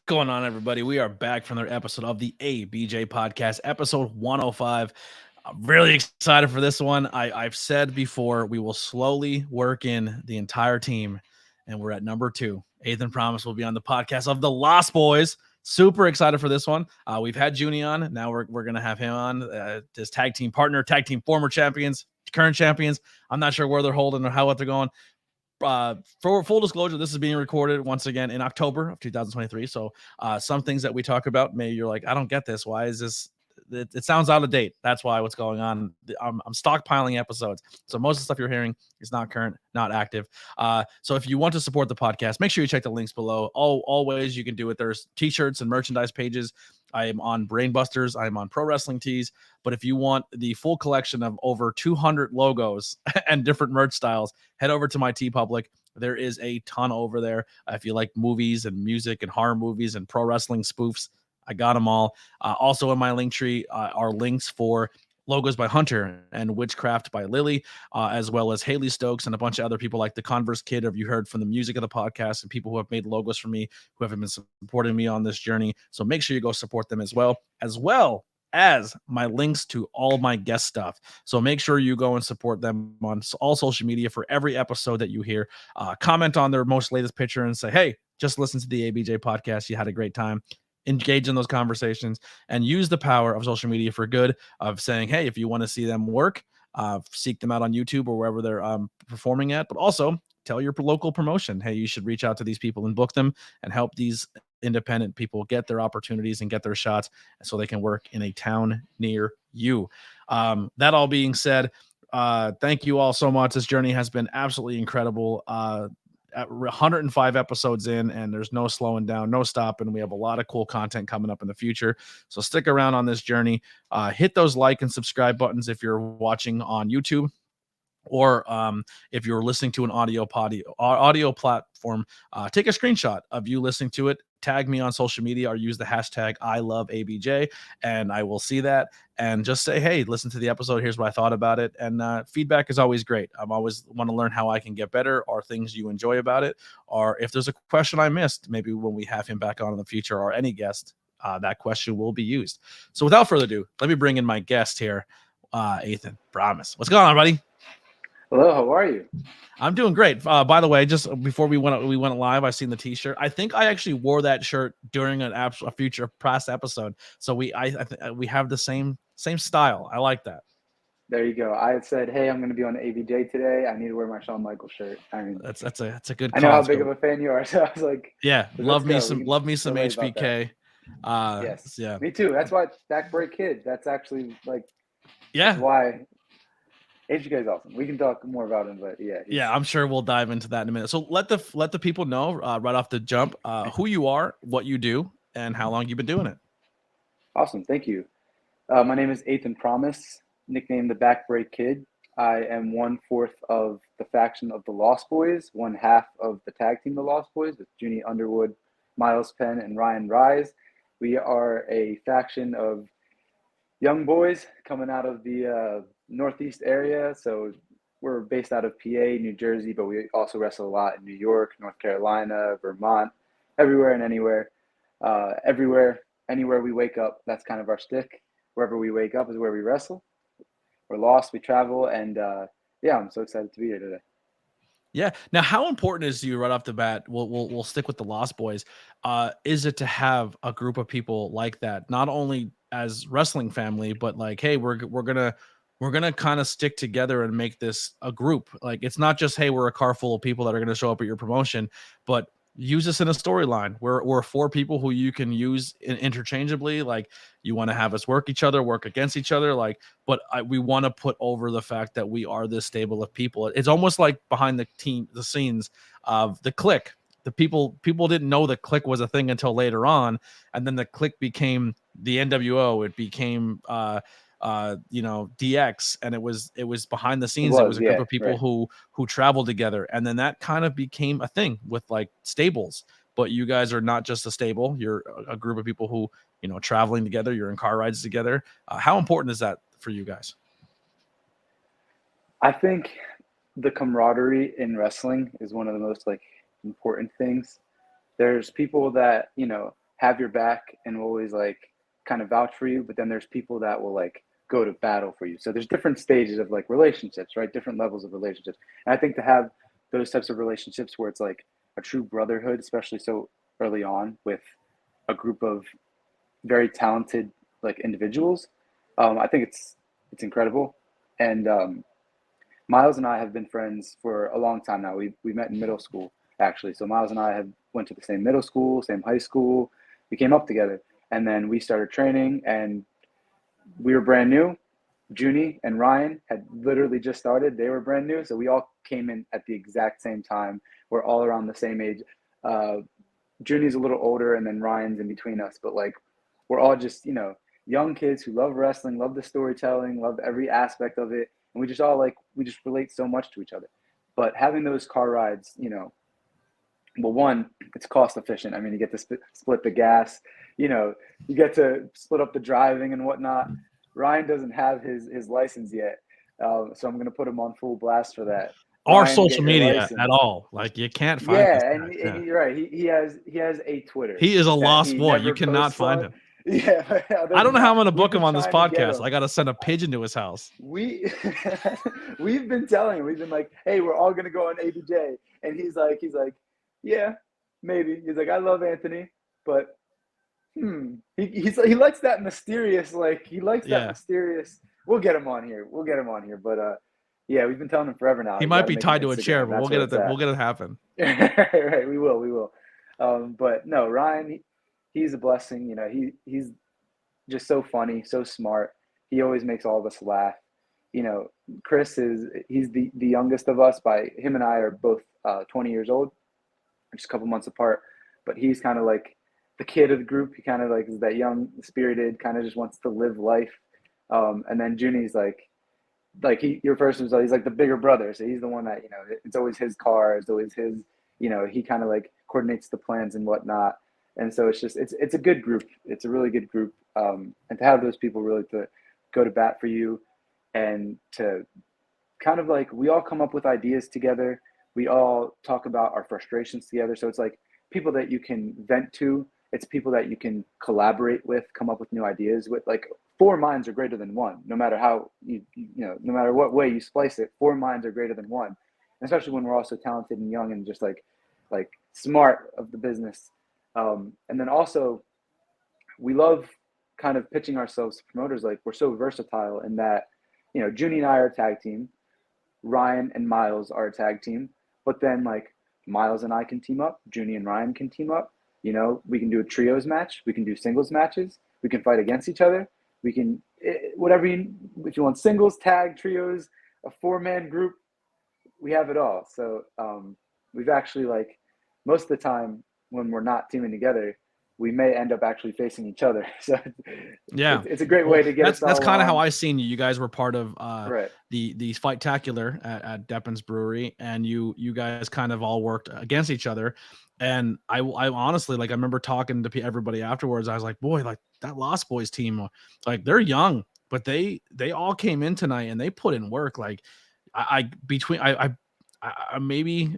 Going on, everybody? We are back from another episode of the ABJ Podcast, episode 105. I'm really excited for this one. I've said before, we will slowly work in the entire team, and we're at number 2. Athan promised will be on the podcast of the Lost Boys. Super excited for this one. We've had Junie on. Now we're going to have him on, his tag team partner, tag team former champions, current champions. I'm not sure where they're holding or how they're going. For full disclosure, this is being recorded once again in October of 2023. So some things that we talk about, maybe you're like, I don't get this. Why is this? It sounds out of date. That's why what's going on. I'm stockpiling episodes. So most of the stuff you're hearing is not current, not active. So if you want to support the podcast, make sure you check the links below. All ways you can do it. There's t-shirts and merchandise pages. I am on Brainbusters. I'm on Pro Wrestling Tees. But if you want the full collection of over 200 logos and different merch styles, head over to my TeePublic. There is a ton over there. If you like movies and music and horror movies and pro wrestling spoofs, I got them all. Also in my link tree are links for logos by Hunter and Witchcraft by Lily, as well as Haley Stokes and a bunch of other people like the Converse Kid. Have you heard from the music of the podcast and people who have made logos for me, who have been supporting me on this journey? So make sure you go support them as well as my links to all my guest stuff. So make sure you go and support them on all social media for every episode that you hear. Comment on their most latest picture and say, hey, just listen to the ABJ podcast. You had a great time. Engage in those conversations and use the power of social media for good, of saying, hey, if you want to see them work, seek them out on YouTube or wherever they're performing at, but also tell your local promotion, hey, you should reach out to these people and book them and help these independent people get their opportunities and get their shots so they can work in a town near you. That all being said, thank you all so much. This journey has been absolutely incredible. At 105 episodes in, and there's no slowing down, no stopping. We have a lot of cool content coming up in the future. So stick around on this journey. Hit those like and subscribe buttons if you're watching on YouTube, or if you're listening to an audio platform, take a screenshot of you listening to it, tag me on social media, or use the hashtag #ILoveABJ, and I will see that. And just say, hey, listen to the episode. Here's what I thought about it. And feedback is always great. I'm always want to learn how I can get better, or things you enjoy about it, or if there's a question I missed, maybe when we have him back on in the future, or any guest, that question will be used. So without further ado, let me bring in my guest here, Athan. Promise. What's going on, buddy? Hello, how are you? I'm doing great. By the way, just before we went live, I seen the T-shirt. I think I actually wore that shirt during a future past episode. So we have the same style. I like that. There you go. I had said, hey, I'm going to be on the ABJ today. I need to wear my Shawn Michaels shirt. I mean, that's a good. I know how big of a fan you are, so I was like, yeah, love me some HBK. Yes, yeah, me too. That's why Backbreak Kid. That's actually like, yeah, that's why. HBK is awesome. We can talk more about him, but yeah, I'm sure we'll dive into that in a minute. So let the people know right off the jump who you are, what you do, and how long you've been doing it. Awesome, thank you. My name is Athan Promise, nicknamed the Backbreak Kid. I am 1/4 of the faction of the Lost Boys, 1/2 of the tag team, the Lost Boys, with Junie Underwood, Miles Penn, and Ryan Rise. We are a faction of young boys coming out of the Northeast area. So we're based out of PA, New Jersey, but we also wrestle a lot in New York, North Carolina, Vermont, everywhere and anywhere. Anywhere we wake up, that's kind of our stick. Wherever we wake up is where we wrestle. We're lost, we travel, and I'm so excited to be here today. Yeah. Now, how important is to you right off the bat? We'll stick with the Lost Boys. Is it to have a group of people like that, not only as wrestling family, but like, hey, we're gonna kind of stick together and make this a group. Like, it's not just, hey, we're a car full of people that are gonna show up at your promotion, but use this in a storyline. We're 4 people who you can use interchangeably. Like, you want to have us work against each other. Like, but we want to put over the fact that we are this stable of people. It's almost like behind the scenes of the Click. The people didn't know the Click was a thing until later on, and then the Click became the NWO. It became DX, and it was behind the scenes. It was a group of people who traveled together, and then that kind of became a thing with like stables. But you guys are not just a stable, you're a group of people who, traveling together, you're in car rides together. How important is that for you guys? I think the camaraderie in wrestling is one of the most important things. There's people that have your back and will always like kind of vouch for you, but then there's people that will like go to battle for you. So there's different stages of like relationships, right? Different levels of relationships. And I think to have those types of relationships where it's like a true brotherhood, especially so early on with a group of very talented like individuals, I think it's incredible. And Miles and I have been friends for a long time now. We met in middle school actually. So Miles and I have went to the same middle school, same high school. We came up together, and then we started training, and we were brand new. Junie and Ryan had literally just started. They were brand new, so we all came in at the exact same time. We're all around the same age. Junie's a little older, and then Ryan's in between us. But like, we're all just young kids who love wrestling, love the storytelling, love every aspect of it, and we just relate so much to each other. But having those car rides, well, one, it's cost efficient. I mean, you get to split the gas, you get to split up the driving and whatnot. Ryan doesn't have his license yet, so I'm going to put him on full blast for that. Or Ryan, social media at all. Like, you can't find this Yeah, guy. and you're right. He has a Twitter. He is a lost he boy. never You cannot posts find on. him. Yeah, I don't know how I'm going to we've book been him on this trying to get podcast. him. I got to send a pigeon to his house. We've been telling him. We've been like, hey, we're all gonna go on ABJ, and he's like, yeah, maybe. He's like, I love Anthony, but he likes that mysterious. Like, he likes that mysterious. We'll get him on here. But yeah, we've been telling him forever now. He You might gotta be make tied an to a chair, Instagram. but we'll get it happen. Right, we will. But no, Ryan, he's a blessing. He's just so funny, so smart. He always makes all of us laugh. Chris he's the youngest of us. By him and I are both 20 years old, just a couple months apart. But he's kind of like the kid of the group. He kind of like is that young, spirited, kind of just wants to live life. And then Junie's like he refers to himself. He's like the bigger brother, so he's the one that it's always his car, it's always his. He kind of like coordinates the plans and whatnot. And so it's a good group. It's a really good group. And to have those people really to go to bat for you, and to kind of like, we all come up with ideas together. We all talk about our frustrations together. So it's like people that you can vent to. It's people that you can collaborate with, come up with new ideas with. Like, four minds are greater than one, no matter how no matter what way you splice it. Four minds are greater than one, and especially when we're all so talented and young and just like smart of the business. And then also, we love kind of pitching ourselves to promoters. Like, we're so versatile in that, Junie and I are a tag team. Ryan and Miles are a tag team. But then, like, Miles and I can team up. Junie and Ryan can team up. We can do a trios match. We can do singles matches. We can fight against each other. We can, whatever if you want singles, tag, trios, a 4-man group, we have it all. So we've actually, like, most of the time when we're not teaming together, we may end up actually facing each other. So yeah, it's a great way to get that's kind of how I seen you. You guys were part of right. the Fight-tacular at Deppin's Brewery, and you guys kind of all worked against each other. And I honestly, like, I remember talking to everybody afterwards. I was like, boy, like, that Lost Boys team, like, they're young, but they all came in tonight and they put in work. Like, I maybe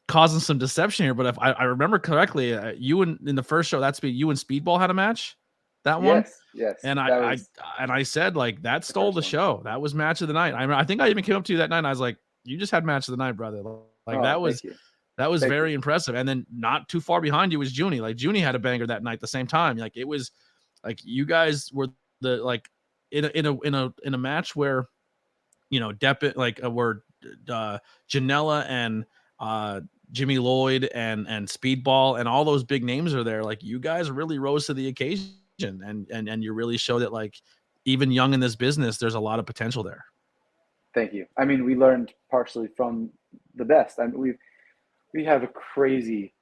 causing some deception here, but if I remember correctly, you in the first show, you and Speedball had a match, that one. Yes. And I said, like, that stole the show. That was match of the night. I think I even came up to you that night and I was like, you just had match of the night, brother. Like, that was very impressive. And then not too far behind you was Junie. Like, Junie had a banger that night at the same time. Like, it was like you guys were the, like, in a match where, Deppin, like, where Janela and Jimmy Lloyd and Speedball and all those big names are there. Like, you guys really rose to the occasion, and you really showed that, like, even young in this business, there's a lot of potential there. Thank you. I mean, we learned partially from the best. I mean, we have a crazy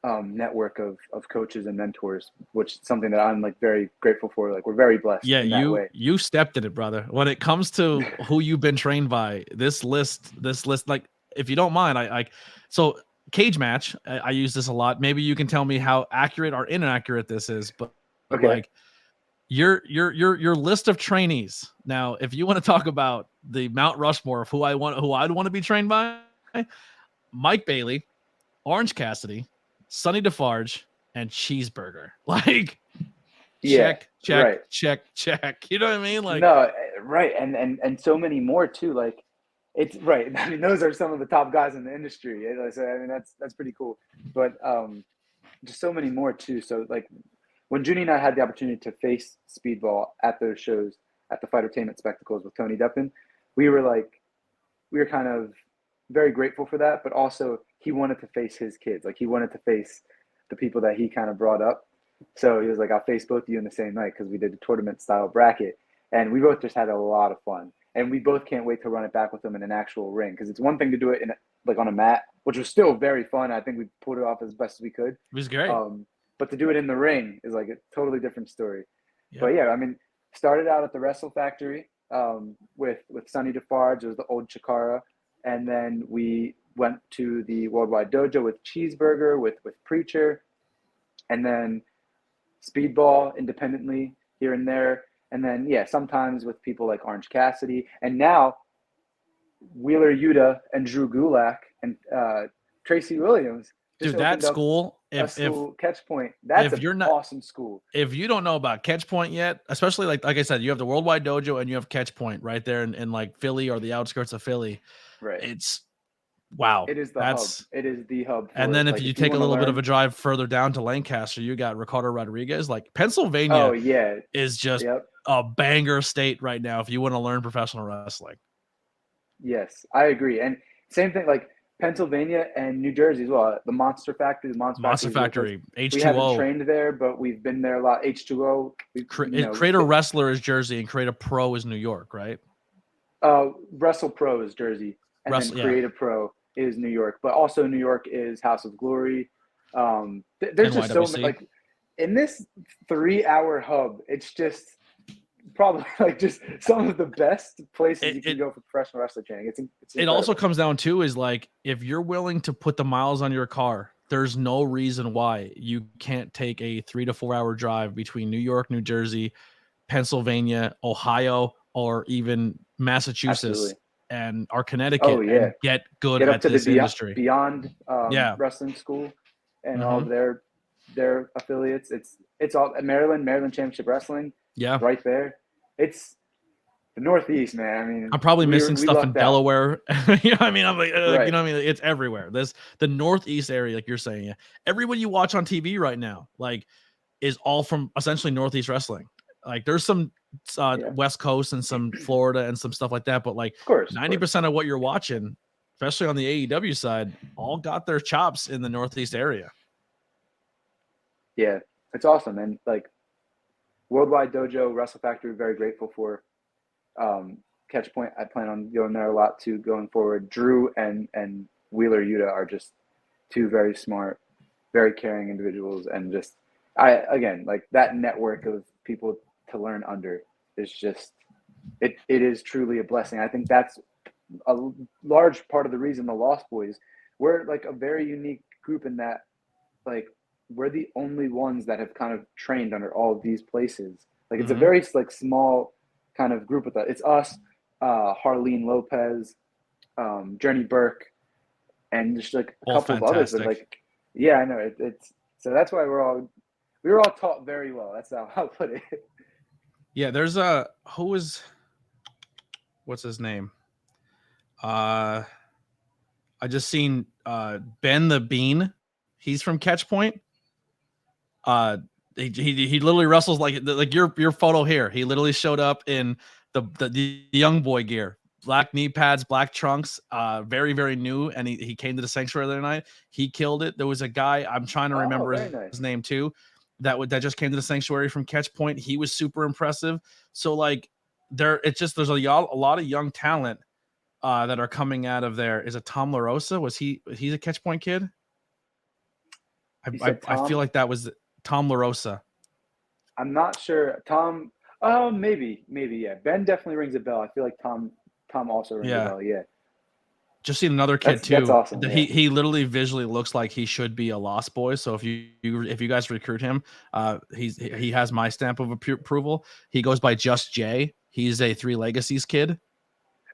network of coaches and mentors, which is something that I'm, like, very grateful for. Like, we're very blessed. Yeah, in that way. You stepped in it, brother. When it comes to who you've been trained by, this list, like, if you don't mind, so cage match, I use this a lot. Maybe you can tell me how accurate or inaccurate this is, but okay. Like, your list of trainees. Now, if you want to talk about the Mount Rushmore of who I'd want to be trained by, Mike Bailey, Orange Cassidy, Sonny Defarge, and cheeseburger. Like Yeah, check. right. You know what I mean? Like No, right, and so many more too. Like, it's right. I mean, those are some of the top guys in the industry. So I mean, that's pretty cool. But just so many more too. So like, when Junie and I had the opportunity to face Speedball at those shows at the Fightertainment Spectacles with Tony Deppen, we were like, we were kind of very grateful for that. But also, he wanted to face his kids. Like, he wanted to face the people that he kind of brought up. So he was like, I'll face both of you in the same night, because we did a tournament style bracket. And we both just had a lot of fun. And we both can't wait to run it back with him in an actual ring, because it's one thing to do it in like on a mat, which was still very fun. I think we pulled it off as best as we could. it was great. But to do it in the ring is like a totally different story. Yep. But yeah, I mean, started out at the Wrestle Factory with Sonny Defarge. It was the old Chikara. And then we went to the Worldwide Dojo with Cheeseburger, with Preacher. And then Speedball independently here and there. And then, yeah, sometimes with people like Orange Cassidy. And now Wheeler Yuta and Drew Gulak and Tracy Williams. Dude, that school, if Catch Point, that's an awesome school. If you don't know about Catch Point yet, especially like I said, you have the Worldwide Dojo and you have Catch Point right there in like Philly or the outskirts of Philly. Right. It's wow. It is the hub. It is the hub. And then if you take a little bit of a drive further down to Lancaster, you got Ricardo Rodriguez. Like Pennsylvania is just a banger state right now if you want to learn professional wrestling. Yes, I agree. And same thing, like Pennsylvania and New Jersey as well. The Monster Factory, Monster Factory, H2O. We haven't trained there, but we've been there a lot. H2O. Creator Wrestler is Jersey and Creator Pro is New York, right? Wrestle Pro is Jersey, and then Creative Pro is New York. But also New York is House of Glory. There's just so many. Like in this 3-hour hub, it's just probably like just some of the best places you can go for professional wrestling training. It also comes down to is like, if you're willing to put the miles on your car, there's no reason why you can't take a 3 to 4 hour drive between New York, New Jersey, Pennsylvania, Ohio, or even Massachusetts or Connecticut and get good at this industry. Beyond Wrestling School and all of their affiliates. It's all Maryland Championship Wrestling. Yeah, right there. It's the Northeast, man. I mean, I'm probably missing stuff in Delaware. You know what I mean? I'm like, you know what I mean? It's everywhere. There's the Northeast area, like you're saying. Yeah, everyone you watch on TV right now, like, is all from essentially Northeast wrestling. Like, there's some West Coast and some Florida and some stuff like that, but like 90% of what you're watching, especially on the AEW side, all got their chops in the Northeast area. Yeah, it's awesome. And like Worldwide Dojo, Wrestle Factory, very grateful for. Catch Point, I plan on going there a lot too going forward. Drew and Wheeler Yuta are just two very smart, very caring individuals, and just like that network of people to learn under is just it is truly a blessing. I think that's a large part of the reason the Lost Boys, we're like a very unique group in that like we're the only ones that have kind of trained under all of these places. Like it's a very like small kind of group with that. It's us, Harleen Lopez, Journey Burke, and just like a couple of others. But like, yeah, I know it's so that's why we were all taught very well. That's how I'll put it. Yeah, there's what's his name? I just seen Ben the Bean. He's from Catch Point. He literally wrestles like your photo here. He literally showed up in the young boy gear, black knee pads, black trunks, very, very new. And he came to the sanctuary the other night. He killed it. There was a guy, I'm trying to remember his name too, that just came to the sanctuary from Catch Point. He was super impressive. So like there's a lot of young talent that are coming out of there. Is it Tom LaRosa? He's a Catch Point kid? I feel like that was Tom LaRosa. I'm not sure. Tom, maybe, yeah. Ben definitely rings a bell. I feel like Tom also rings a bell, yeah. Just seen another kid too. That's awesome. He literally visually looks like he should be a Lost Boy. So if you guys recruit him, he has my stamp of approval. He goes by Just Jay. He's a Three Legacies kid.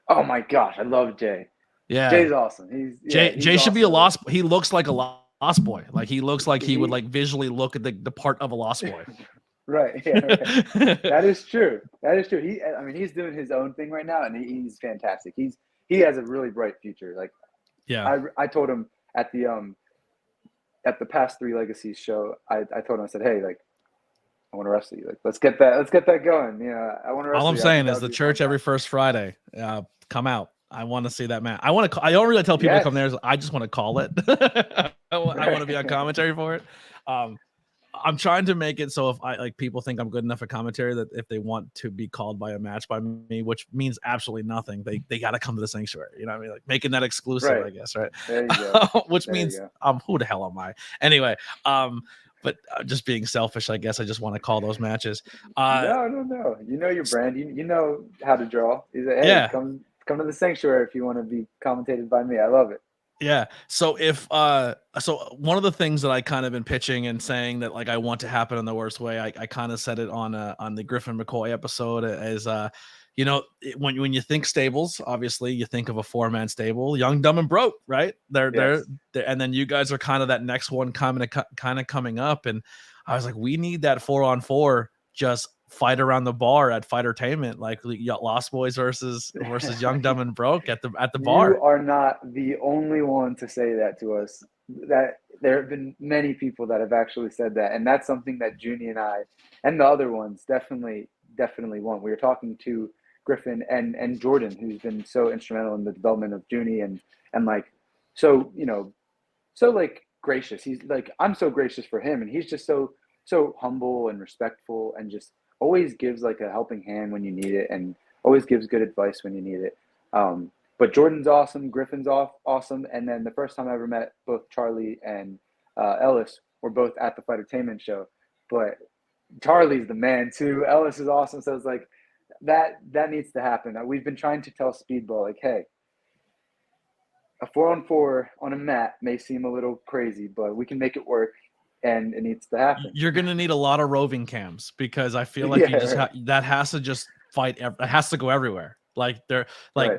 Oh my gosh, I love Jay. Yeah, Jay's awesome. Jay should be a Lost. He looks like a Lost Lost Boy. Like he looks like he would like visually look at the part of a Lost Boy. Right. Yeah. Right. That is true. That is true. He's doing his own thing right now, and he's fantastic. He has a really bright future. Like, yeah, I told him at the past 3 Legacies show, I told him, I said, hey, like, I want to wrestle you. Like, let's get that going. You know, I want to wrestle all I'm you. saying is the church every first Friday. Come out. I want to see that match. I don't really tell people to come there. I just want to call it. I want to be on commentary for it. I'm trying to make it so if people think I'm good enough at commentary, that if they want to be called by a match by me, which means absolutely nothing, they got to come to the sanctuary. You know what I mean? Like making that exclusive, right. I guess, right? There you go. Which means who the hell am I? Anyway, but just being selfish, I guess I just want to call those matches. No. You know your brand. You know how to draw. He's like, hey, come to the sanctuary if you want to be commentated by me. I love it. Yeah. So so one of the things that I kind of been pitching and saying that like I want to happen in the worst way, I kind of said it on the Griffin McCoy episode as you know, when you think stables, obviously you think of a 4-man stable, Young, Dumb, and Broke, right? They're and then you guys are kind of that next one kind of coming up, and I was like, we need that 4-on-4 just fight around the bar at Fightertainment, like Lost Boys versus Young, Dumb, and Broke at the bar. You are not the only one to say that to us. That there have been many people that have actually said that, and that's something that Junie and I and the other ones definitely want. We were talking to Griffin and Jordan, who's been so instrumental in the development of Junie and like so like gracious. He's like, I'm so gracious for him, and he's just so humble and respectful, and just always gives like a helping hand when you need it, and always gives good advice when you need it. But Jordan's awesome, Griffin's awesome, and then the first time I ever met both Charlie and Ellis were both at the Fightertainment show. But Charlie's the man too. Ellis is awesome, so it's like that needs to happen. We've been trying to tell Speedball, like, hey, a 4-on-4 on a mat may seem a little crazy, but we can make it work. And it needs to happen. You're going to need a lot of roving cams, because I feel like you just that has to just fight. It has to go everywhere. Like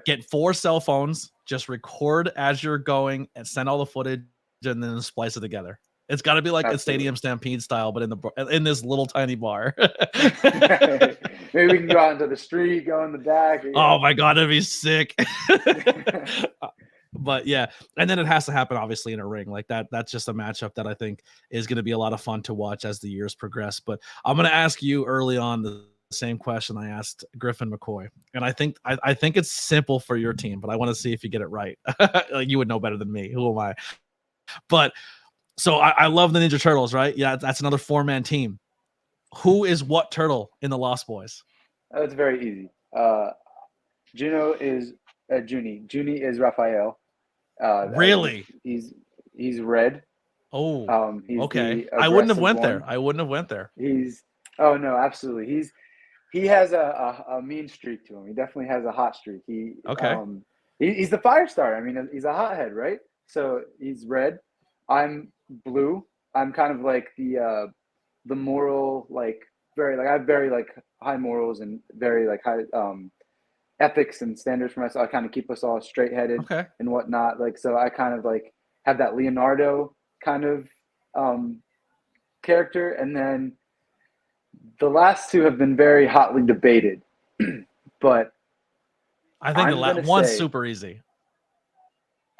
get 4 cell phones, just record as you're going and send all the footage, and then splice it together. It's got to be like a Stadium Stampede style, but in this little tiny bar. Maybe we can go out into the street, go in the back. Oh my God, it'd be sick. But yeah, and then it has to happen obviously in a ring like that. That's just a matchup that I think is going to be a lot of fun to watch as the years progress. But I'm going to ask you early on the same question I asked Griffin McCoy, and I think it's simple for your team, but I want to see if you get it right. Like, you would know better than me. Who am I? But so I love the Ninja Turtles, right? Yeah, that's another 4-man team. Who is what turtle in the Lost Boys? That's very easy. Junie is Raphael. Really? He's red. Oh, he's okay. I wouldn't have went there. Oh no, absolutely. He has a mean streak to him. He definitely has a hot streak. He's the fire starter. I mean, he's a hothead, right? So he's red. I'm blue. I'm kind of like the moral, like I have very like high morals and very like high ethics and standards for myself. I kind of keep us all straight headed and whatnot. Like, so I kind of like have that Leonardo kind of character. And then the last 2 have been very hotly debated, but I think the last one's super easy.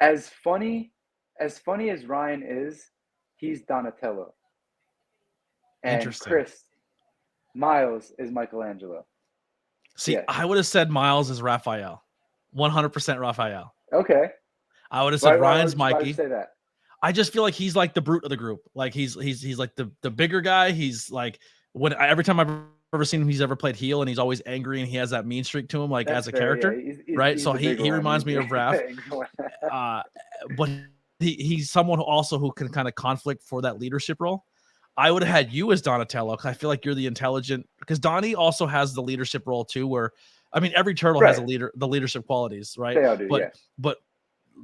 As funny as Ryan is, he's Donatello. And Chris Miles is Michelangelo. See, I would have said Miles is Raphael. 100% Raphael. Okay. I would have said Ryan's Mikey. Why did you say that? I just feel like he's like the brute of the group. Like he's like the bigger guy. He's like every time I've ever seen him, he's ever played heel, and he's always angry, and he has that mean streak to him, like as a character, right? So he reminds me of Raph. But he's someone who can kind of conflict for that leadership role. I would have had you as Donatello, because I feel like you're the intelligent, because Donnie also has the leadership role too, where I mean every turtle has the leadership qualities, right? They all do, but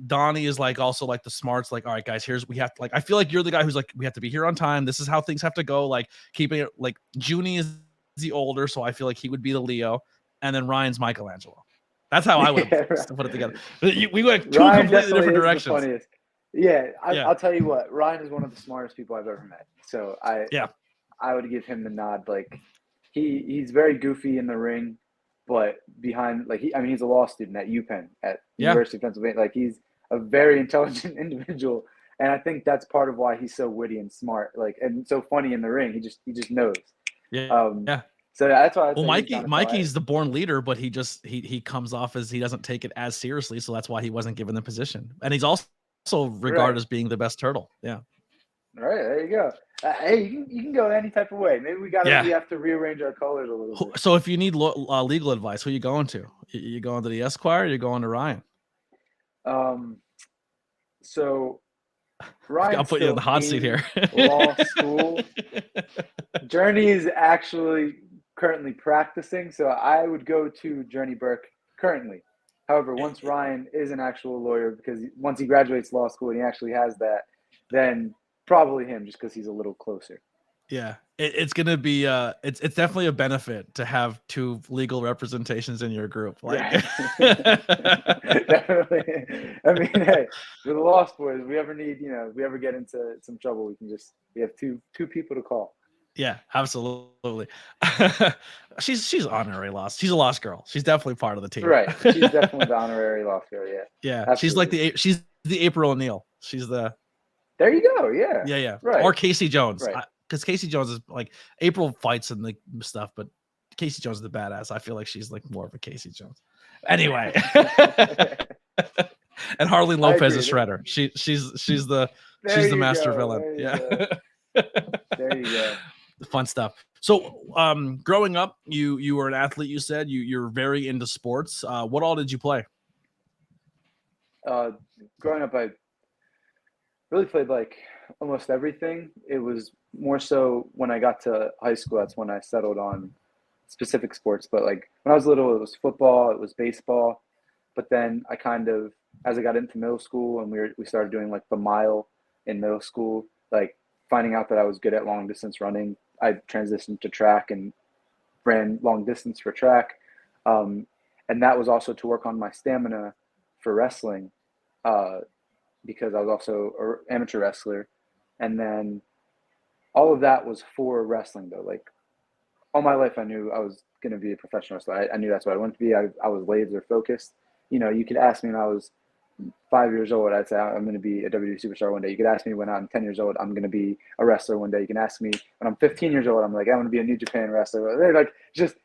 Donnie is like also like the smarts, like, all right, guys, we have to, like, I feel like you're the guy who's like, we have to be here on time. This is how things have to go. Like keeping it, like Junie is the older, so I feel like he would be the Leo, and then Ryan's Michelangelo. That's how I would put it together. We went 2 completely different directions. Yeah, Yeah. I'll tell you what, Ryan is one of the smartest people I've ever met. So Yeah. I would give him the nod. Like he's very goofy in the ring, but behind he's a law student at UPenn at Yeah. University of Pennsylvania. Like he's a very intelligent individual, and I think that's part of why he's so witty and smart, like and so funny in the ring. He just knows. Yeah. Yeah. So that's why I'd Well, say he's down to Mikey's the born leader, but he comes off as he doesn't take it as seriously, so that's why he wasn't given the position. And he's also regarded Right. as being the best turtle. Yeah. All right, there you go. Hey, you can go any type of way. Maybe we have to rearrange our colors a little bit. So if you need legal advice, who are you going to? You going to the Esquire? Or you going to Ryan? So I'll Ryan's put you in the hot seat here. Law school. Journey is actually currently practicing, so I would go to Journey Burke currently. However, once Ryan is an actual lawyer, because once he graduates law school and he actually has that, then probably him, just because he's a little closer. Yeah, it's gonna be it's definitely a benefit to have two legal representations in your group. Like, definitely. I mean, hey, with the Lost Boys, if we ever need, if we ever get into some trouble, we have two people to call. Yeah, absolutely. She's honorary lost. She's a lost girl. She's definitely part of the team. Right. She's definitely the honorary lost girl. Yeah. Yeah. Absolutely. She's the April O'Neil. She's the. There you go. Yeah. Yeah. Yeah. Right. Or Casey Jones. Right. Because Casey Jones is like April fights and the stuff, but Casey Jones is the badass. I feel like she's like more of a Casey Jones. Anyway. And Harley Lopez is Shredder. She's the master villain. Yeah. There you go. Fun stuff. So growing up, you were an athlete, you said. You're very into sports. What all did you play? Growing up, I really played like almost everything. It was more so when I got to high school, that's when I settled on specific sports. But like when I was little, it was football, it was baseball. But then I kind of, as I got into middle school and we started doing like the mile in middle school, like finding out that I was good at long distance running, I transitioned to track and ran long distance for track. And that was also to work on my stamina for wrestling, because I was also an amateur wrestler. And then all of that was for wrestling though. Like all my life, I knew I was going to be a professional wrestler. I knew that's what I wanted to be. I was laser focused. You could ask me when I was 5 years old, I'd say I'm going to be a WWE superstar one day. You could ask me when I'm 10 years old, I'm going to be a wrestler one day. You can ask me when I'm 15 years old, I'm like, I'm going to be a New Japan wrestler. They're like just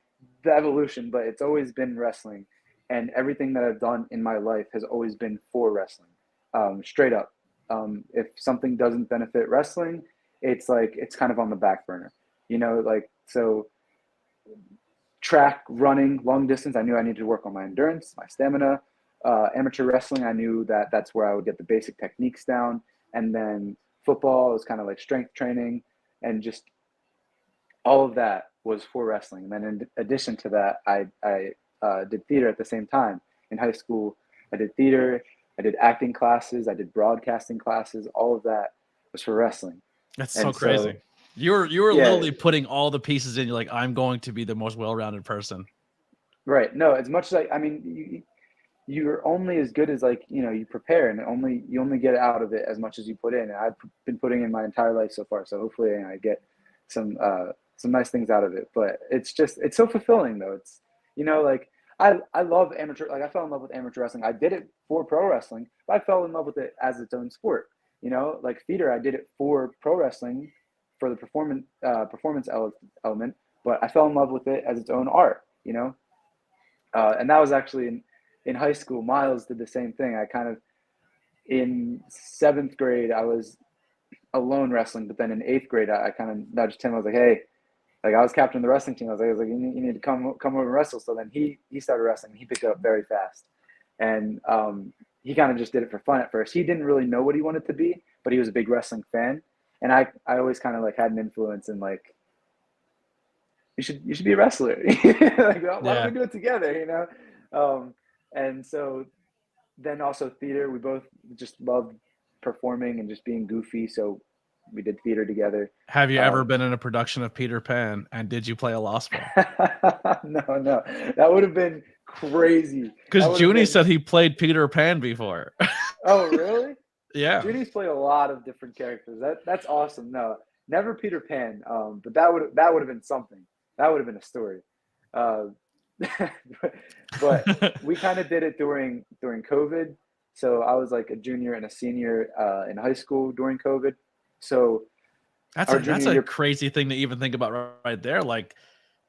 the evolution, but it's always been wrestling. And everything that I've done in my life has always been for wrestling, straight up. If something doesn't benefit wrestling, it's kind of on the back burner, so track, running, long distance, I knew I needed to work on my endurance, my stamina. Amateur wrestling, I knew that's where I would get the basic techniques down. And then football was kind of like strength training, and just all of that was for wrestling. And then in addition to that, I did theater at the same time. In high school, I did theater, I did acting classes, I did broadcasting classes. All of that was for wrestling. That's so crazy. You were literally putting all the pieces in. You're like, I'm going to be the most well-rounded person. Right. No, as much as you're only as good as you prepare, and you only get out of it as much as you put in. And I've been putting in my entire life so far, so hopefully I get some nice things out of it. But it's so fulfilling though. It's I love amateur. Like I fell in love with amateur wrestling. I did it for pro wrestling, but I fell in love with it as its own sport. Like theater, I did it for pro wrestling, for the performance element, but I fell in love with it as its own art. And that was actually in high school. Miles did the same thing. I kind of, in 7th grade, I was alone wrestling, but then in 8th grade, I kind of nudged him. I was like, hey, like I was captain of the wrestling team. I was like, you need to come over and wrestle. So then he started wrestling. He picked it up very fast, and he kind of just did it for fun at first. He didn't really know what he wanted to be, but he was a big wrestling fan, and I always kind of like had an influence in like, you should be a wrestler. Like, why don't we do it together? And so then also theater, we both just loved performing and just being goofy. So we did theater together. Have you ever been in a production of Peter Pan, and did you play a lost boy? No, that would have been crazy. Because Junie said he played Peter Pan before. Oh, really? Yeah. Judy's played a lot of different characters. That's awesome. No, never Peter Pan. But that would have been something. That would have been a story. Uh, but we kind of did it during COVID. So I was like a junior and a senior in high school during COVID. So That's our a that's junior a year, crazy thing to even think about right there. Like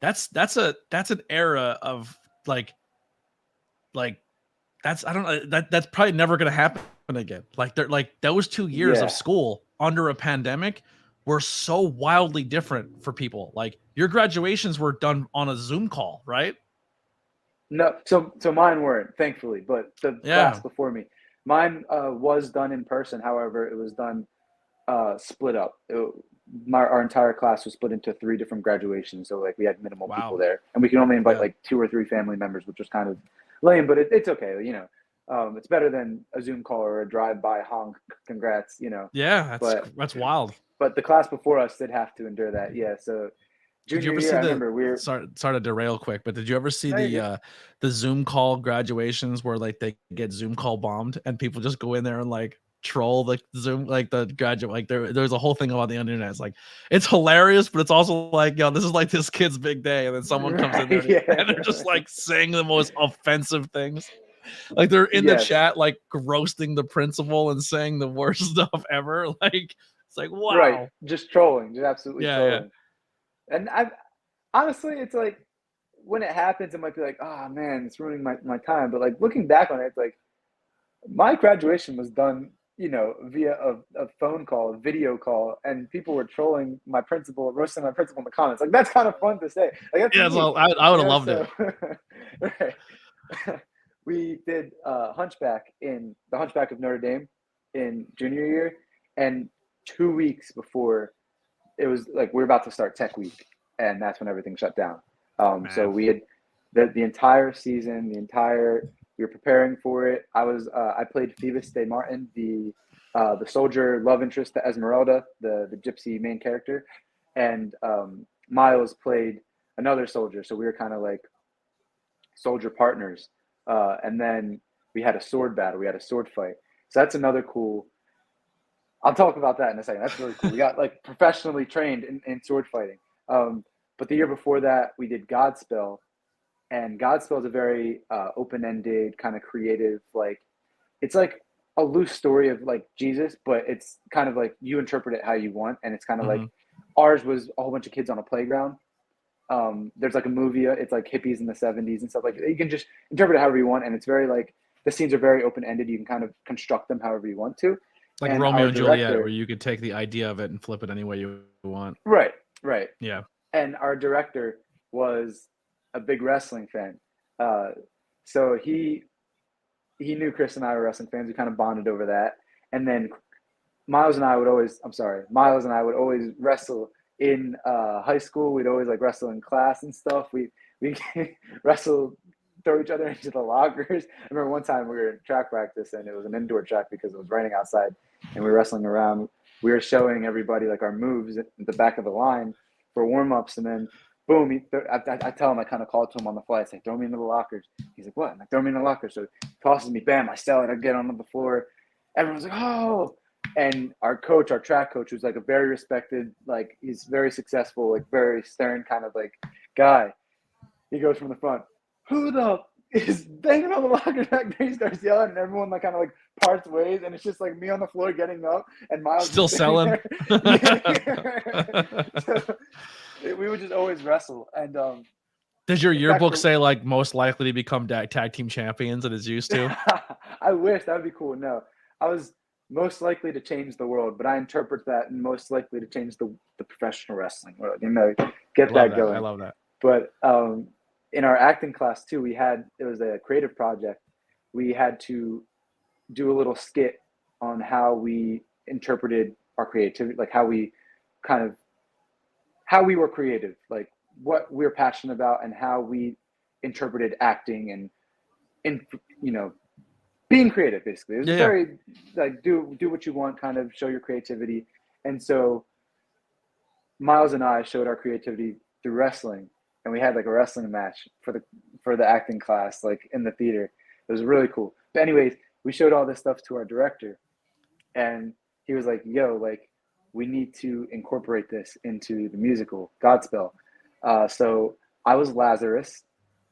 that's an era of like that's I don't know that's probably never gonna happen again. Like they're like those 2 years of yeah. school under a pandemic were so wildly different for people. Like your graduations were done on a Zoom call, right? No, so mine weren't, thankfully, but the class Yeah. before me, mine was done in person. However, it was done split up. Our entire class was split into 3 different graduations, so like we had minimal people Wow. there, and we can only invite Yeah. like 2 or 3 family members, which was kind of lame, but it's okay, you know. It's better than a Zoom call or a drive-by honk, congrats, you know. Yeah, But that's wild. the class before us did have to endure that, yeah. So Did you junior ever year, see I the remember we were. sorry to derail quick, but did you ever see No, you're good. the Zoom call graduations where like they get Zoom call bombed and people just go in there and like troll the Zoom like the graduate like there's a whole thing about the internet. It's like it's hilarious, but it's also like, yo, this is like this kid's big day, and then someone comes in there Right, yeah. and they're just like saying the most offensive things. Like they're in the Yes. chat like roasting the principal and saying the worst stuff ever. Like it's like Right, wow. just trolling, just absolutely Yeah, yeah. trolling. And I honestly, it's like when it happens, it might be like, oh man, it's ruining my time. But like looking back on it, it's like my graduation was done, you know, via a phone call, a video call, and people were trolling my principal, roasting my principal in the comments. Like that's kind of fun to say. Like that's Yeah, me, so I would you have know. loved So it. right. We did Hunchback in the Hunchback of Notre Dame in junior year, and 2 weeks before it was like we are about to start Tech Week, and that's when everything shut down. So Man. we had the entire season, we were preparing for it. I played Phoebus de Martin, the soldier love interest to Esmeralda, the gypsy main character, and Miles played another soldier. So we were kind of like soldier partners. And then we had a sword battle. We had a sword fight. So that's another cool. I'll talk about that in a second. That's really cool. We got like professionally trained in sword fighting. But the year before that, we did Godspell, and Godspell is a very open-ended, kind of creative. Like it's like a loose story of like Jesus, but it's kind of like you interpret it how you want, and it's kind of like Mhm. ours was a whole bunch of kids on a playground. There's like a movie, it's like hippies in the 70s and stuff. Like you can just interpret it however you want, and it's very like the scenes are very open-ended. You can kind of construct them however you want to. Like And Romeo our and Juliet, where director, you could take the idea of it and flip it any way you want. right, right, Yeah. and our director was a big wrestling fan. Uh, so he knew Chris and I were wrestling fans. We kind of bonded over that. And then Miles and I would always wrestle in high school. We'd always like wrestle in class and stuff. We wrestle, throw each other into the lockers. I remember one time we were in track practice, and it was an indoor track because it was raining outside, and we were wrestling around. We were showing everybody like our moves at the back of the line for warm ups, and then boom, I tell him, I kind of call to him on the fly. I say, throw me into the lockers. He's like, what? I'm like, throw me in the locker. So he tosses me, bam, I sell it. I get on the floor. Everyone's like, oh. And our coach, our track coach, who's like a very respected, like he's very successful, like very stern kind of like guy. He goes from the front, who the is banging on the locker back there? He starts yelling, and everyone like kind of like parts ways, and it's just like me on the floor getting up, and Miles Still just sitting selling. there. So, we would just always wrestle, and Does your in fact, yearbook say like most likely to become tag team champions and is used to? I wish that would be cool. No, I was most likely to change the world, but I interpret that most likely to change the professional wrestling world. You know, get I love that that. I going. love that. But in our acting class too, it was a creative project. We had to do a little skit on how we interpreted our creativity, like kind of how we were creative, like what we were passionate about, and how we interpreted acting and in you know being creative. Basically, it was Yeah, yeah. very like do what you want, kind of show your creativity. And so Miles and I showed our creativity through wrestling, and we had like a wrestling match for the acting class, like in the theater. It was really cool. But anyways, we showed all this stuff to our director, And he was like, yo, like, we need to incorporate this into the musical Godspell. So I was Lazarus,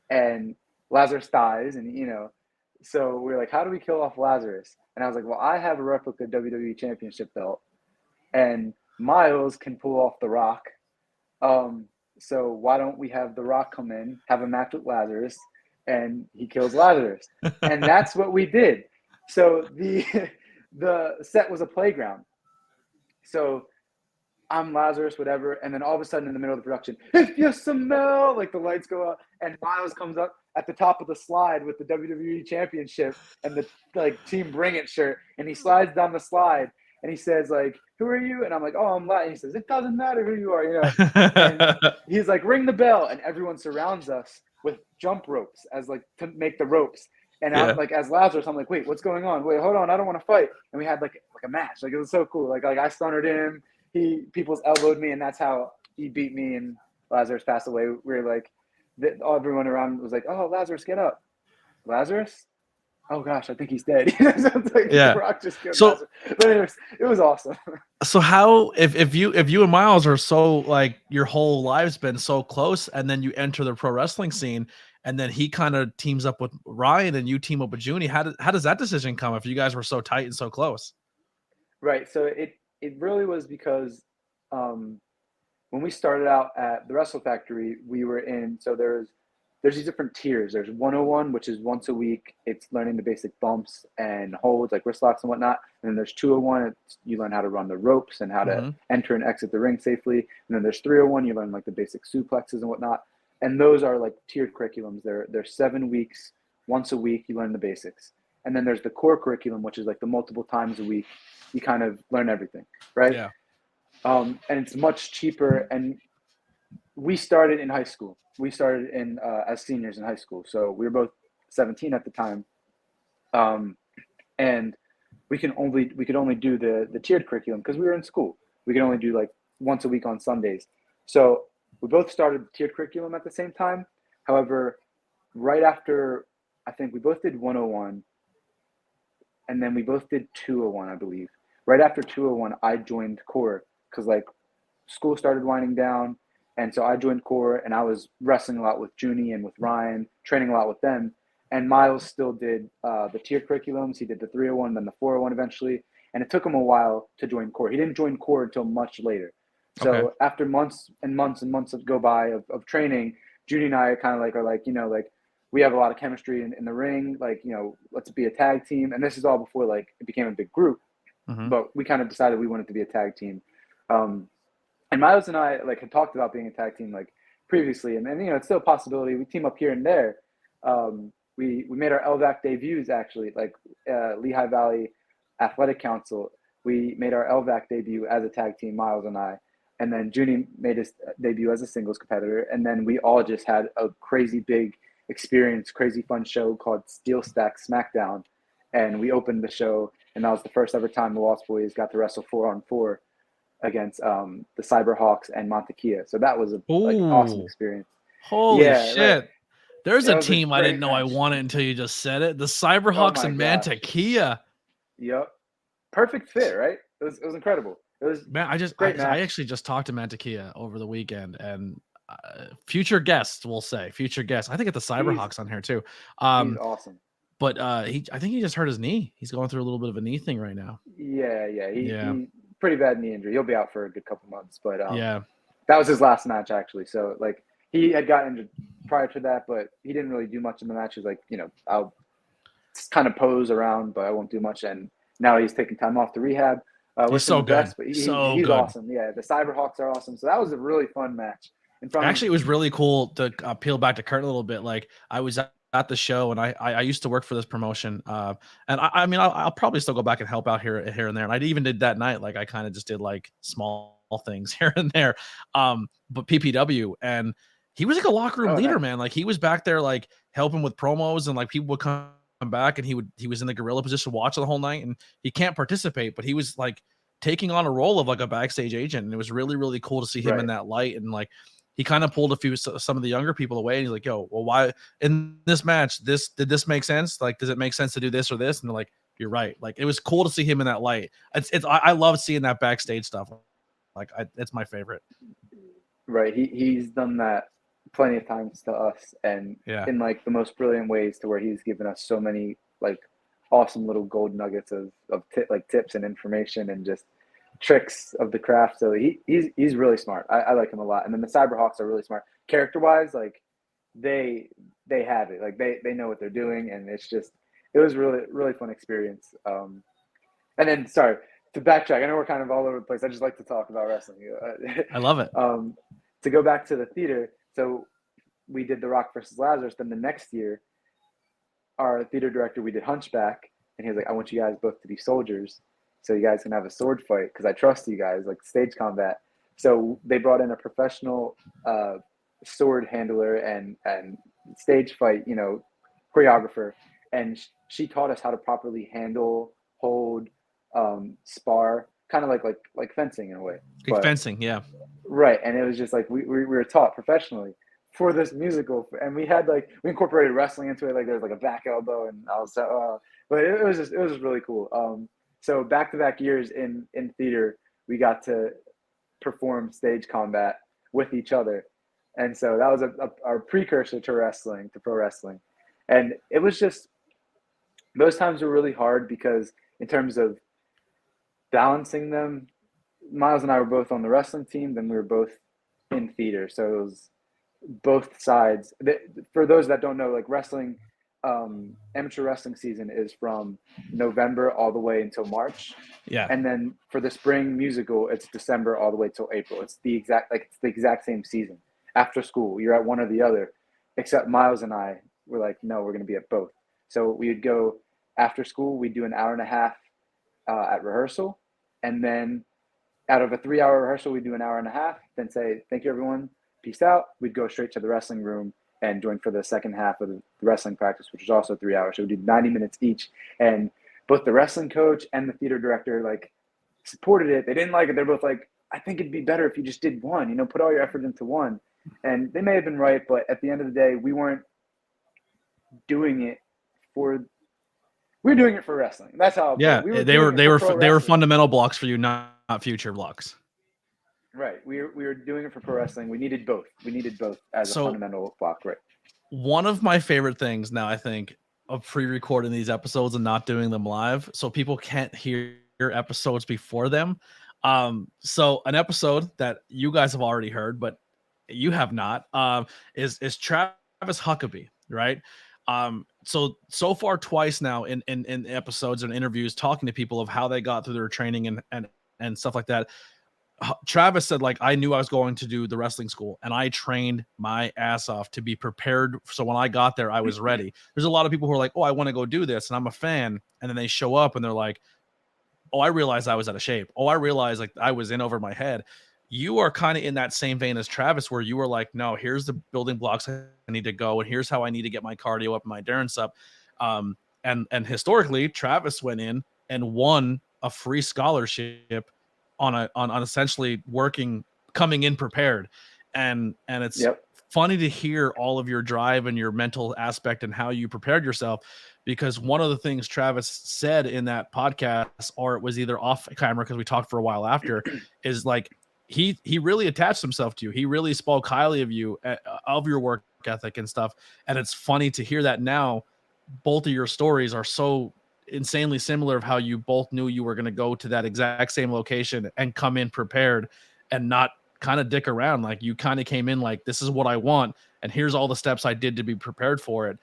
and Lazarus dies, and so we were like, how do we kill off Lazarus? And I was like, well, I have a replica WWE Championship belt, and Miles can pull off The Rock. So why don't we have The Rock come in, have a match with Lazarus, and he kills Lazarus? And that's what we did. So the set was a playground. So I'm Lazarus, whatever, and then all of a sudden in the middle of the production, if you smell, like the lights go up, and Miles comes up at the top of the slide with the WWE Championship and the like Team Bring It shirt, and he slides down the slide, and he says like, "Who are you?" And I'm like, "Oh, I'm Latin." And he says, "It doesn't matter who you are," And he's like, "Ring the bell," and everyone surrounds us with jump ropes as like to make the ropes. And I'm like, as Lazarus, I'm like, "Wait, what's going on? Wait, hold on, I don't want to fight." And we had like a match. Like it was so cool. Like I stunnered him. People's elbowed me, and that's how he beat me. And Lazarus passed away. We were like, everyone around was like, "Oh, Lazarus, get up, Lazarus." Oh gosh, I think he's dead. Like, yeah. Rock just killed Lazarus. But anyways, it was awesome. So how if you and Miles are so like your whole lives been so close, and then you enter the pro wrestling scene, and then he kind of teams up with Ryan, and you team up with Junie, how does that decision come if you guys were so tight and so close? Right. So it really was because when we started out at the Wrestle Factory, we were in, so there's these different tiers. There's 101, which is once a week. It's learning the basic bumps and holds, like wrist locks and whatnot. And then there's 201. You learn how to run the ropes and how to enter and exit the ring safely. And then there's 301. You learn like the basic suplexes and whatnot. And those are like tiered curriculums. They're 7 weeks. Once a week, you learn the basics. And then there's the core curriculum, which is like the multiple times a week. You kind of learn everything, right? Yeah. And it's much cheaper. And we started in high school. We started in as seniors in high school. So we were both 17 at the time. And we could only do the tiered curriculum because we were in school. We could only do like once a week on Sundays. So we both started the tiered curriculum at the same time. However, right after, I think we both did 101, and then we both did 201, I believe. Right after 201, I joined core because like school started winding down. And so I joined core, and I was wrestling a lot with Junie and with Ryan, training a lot with them. And Miles still did the tier curriculums. He did the 301, then the 401 eventually. And it took him a while to join core. He didn't join core until much later. So after months and months and months of go by of training, Junie and I kind of like are like, like we have a lot of chemistry in the ring. Like, let's be a tag team. And this is all before like it became a big group. But we kind of decided we wanted to be a tag team. And Miles and I like had talked about being a tag team like previously, and it's still a possibility. We team up here and there. We made our LVAC debuts actually, like Lehigh Valley Athletic Council. We made our LVAC debut as a tag team, Miles and I, and then Junie made his debut as a singles competitor, and then we all just had a crazy big experience, crazy fun show called Steel Stack SmackDown, and we opened the show, and that was the first ever time the Lost Boys got to wrestle 4-on-4. Against the Cyberhawks and Montekia. So that was a awesome experience. Holy shit. Right. There's a team I didn't know I wanted until you just said it. The Cyberhawks and Mantequilla. Yep. Perfect fit, right? It was incredible. It was I actually just talked to Mantequilla over the weekend, and future guests, we'll say. Future guests. I think the Cyberhawks on here too. He's awesome. But I think he just hurt his knee. He's going through a little bit of a knee thing right now. Yeah. He pretty bad knee injury. He'll be out for a good couple months, but that was his last match actually. So like he had gotten injured prior to that, but he didn't really do much in the match. He was like, I'll kind of pose around, but I won't do much. And now he's taking time off to rehab. He's so good. Best, but he's awesome. Yeah, the Cyberhawks are awesome. So that was a really fun match. Actually, it was really cool to peel back to Kurt a little bit. Like I was at the show, and I used to work for this promotion, and I mean I'll probably still go back and help out here and there, and I even did that night. Like I kind of just did like small things here and there, but PPW, and he was like a locker room leader, man. Like he was back there like helping with promos, and like people would come back, and he was in the gorilla position watching the whole night, and he can't participate, but he was like taking on a role of like a backstage agent, and it was really, really cool to see him in that light. And like he kind of pulled some of the younger people away, and he's like, yo, well, why in this match, did this make sense? Like, does it make sense to do this or this? And they're like, you're right. Like it was cool to see him in that light. I love seeing that backstage stuff. Like it's my favorite. Right. He's done that plenty of times to us, and Yeah. in like the most brilliant ways, to where he's given us so many like awesome little gold nuggets of tips and information and just tricks of the craft. So he's really smart. I like him a lot. And then the Cyberhawks are really smart character wise. Like they have it. Like they know what they're doing, and it was really fun experience. And then sorry to backtrack. I know we're kind of all over the place. I just like to talk about wrestling. I love it. To go back to the theater, so we did The Rock versus Lazarus. Then the next year, our theater director, we did Hunchback, and he was like, "I want you guys both to be soldiers, so you guys can have a sword fight because I trust you guys, like stage combat." So they brought in a professional sword handler and stage fight, choreographer, and she taught us how to properly handle, hold, spar, kind of like fencing in a way. Like fencing, yeah. Right, and it was just like we were taught professionally for this musical, and we we incorporated wrestling into it. Like there's like a back elbow, and I was but it was just really cool. So back-to-back years in theater, we got to perform stage combat with each other, and so that was our precursor to wrestling, to pro wrestling, and it was just those times were really hard because in terms of balancing them. Miles and I were both on the wrestling team, then we were both in theater. So it was both sides. For those that don't know, like wrestling, amateur wrestling season is from November all the way until March. Yeah. And then for the spring musical, it's December all the way till April. It's the exact same season. After school, you're at one or the other. Except Miles and I were like, no, we're going to be at both. So we would go after school. We'd do an hour and a half at rehearsal, and then out of a 3-hour rehearsal, we'd do an hour and a half, then say, thank you, everyone. Peace out. We'd go straight to the wrestling room and join for the second half of the wrestling practice, which was also 3 hours. So we'd do 90 minutes each. And both the wrestling coach and the theater director, supported it. They didn't like it. They're both like, I think it'd be better if you just did one, put all your effort into one. And they may have been right, but at the end of the day, we weren't doing it for we were doing it for wrestling. That's how. Yeah, they were fundamental blocks for you, not future blocks. Right. We were doing it for pro wrestling. We needed both. As a fundamental block. Right. One of my favorite things now, I think, of pre-recording these episodes and not doing them live, so people can't hear episodes before them. So an episode that you guys have already heard, but you have not, is Travis Huckabee, right? So far twice now in episodes and interviews talking to people of how they got through their training and stuff like that. Travis said, I knew I was going to do the wrestling school and I trained my ass off to be prepared. So when I got there, I was ready. There's a lot of people who are like, oh, I want to go do this and I'm a fan. And then they show up and they're like, oh, I realized I was out of shape. Oh, I realized I was in over my head. You are kind of in that same vein as Travis, where you were like, no, here's the building blocks I need to go. And here's how I need to get my cardio up and my endurance up. And historically, Travis went in and won a free scholarship on essentially coming in prepared. And it's funny to hear all of your drive and your mental aspect and how you prepared yourself, because one of the things Travis said in that podcast, or it was either off camera because we talked for a while after, is he really attached himself to you. He really spoke highly of you, of your work ethic and stuff. And it's funny to hear that now. Both of your stories are so insanely similar of how you both knew you were going to go to that exact same location and come in prepared and not kind of dick around. You kind of came in this is what I want, and here's all the steps I did to be prepared for it.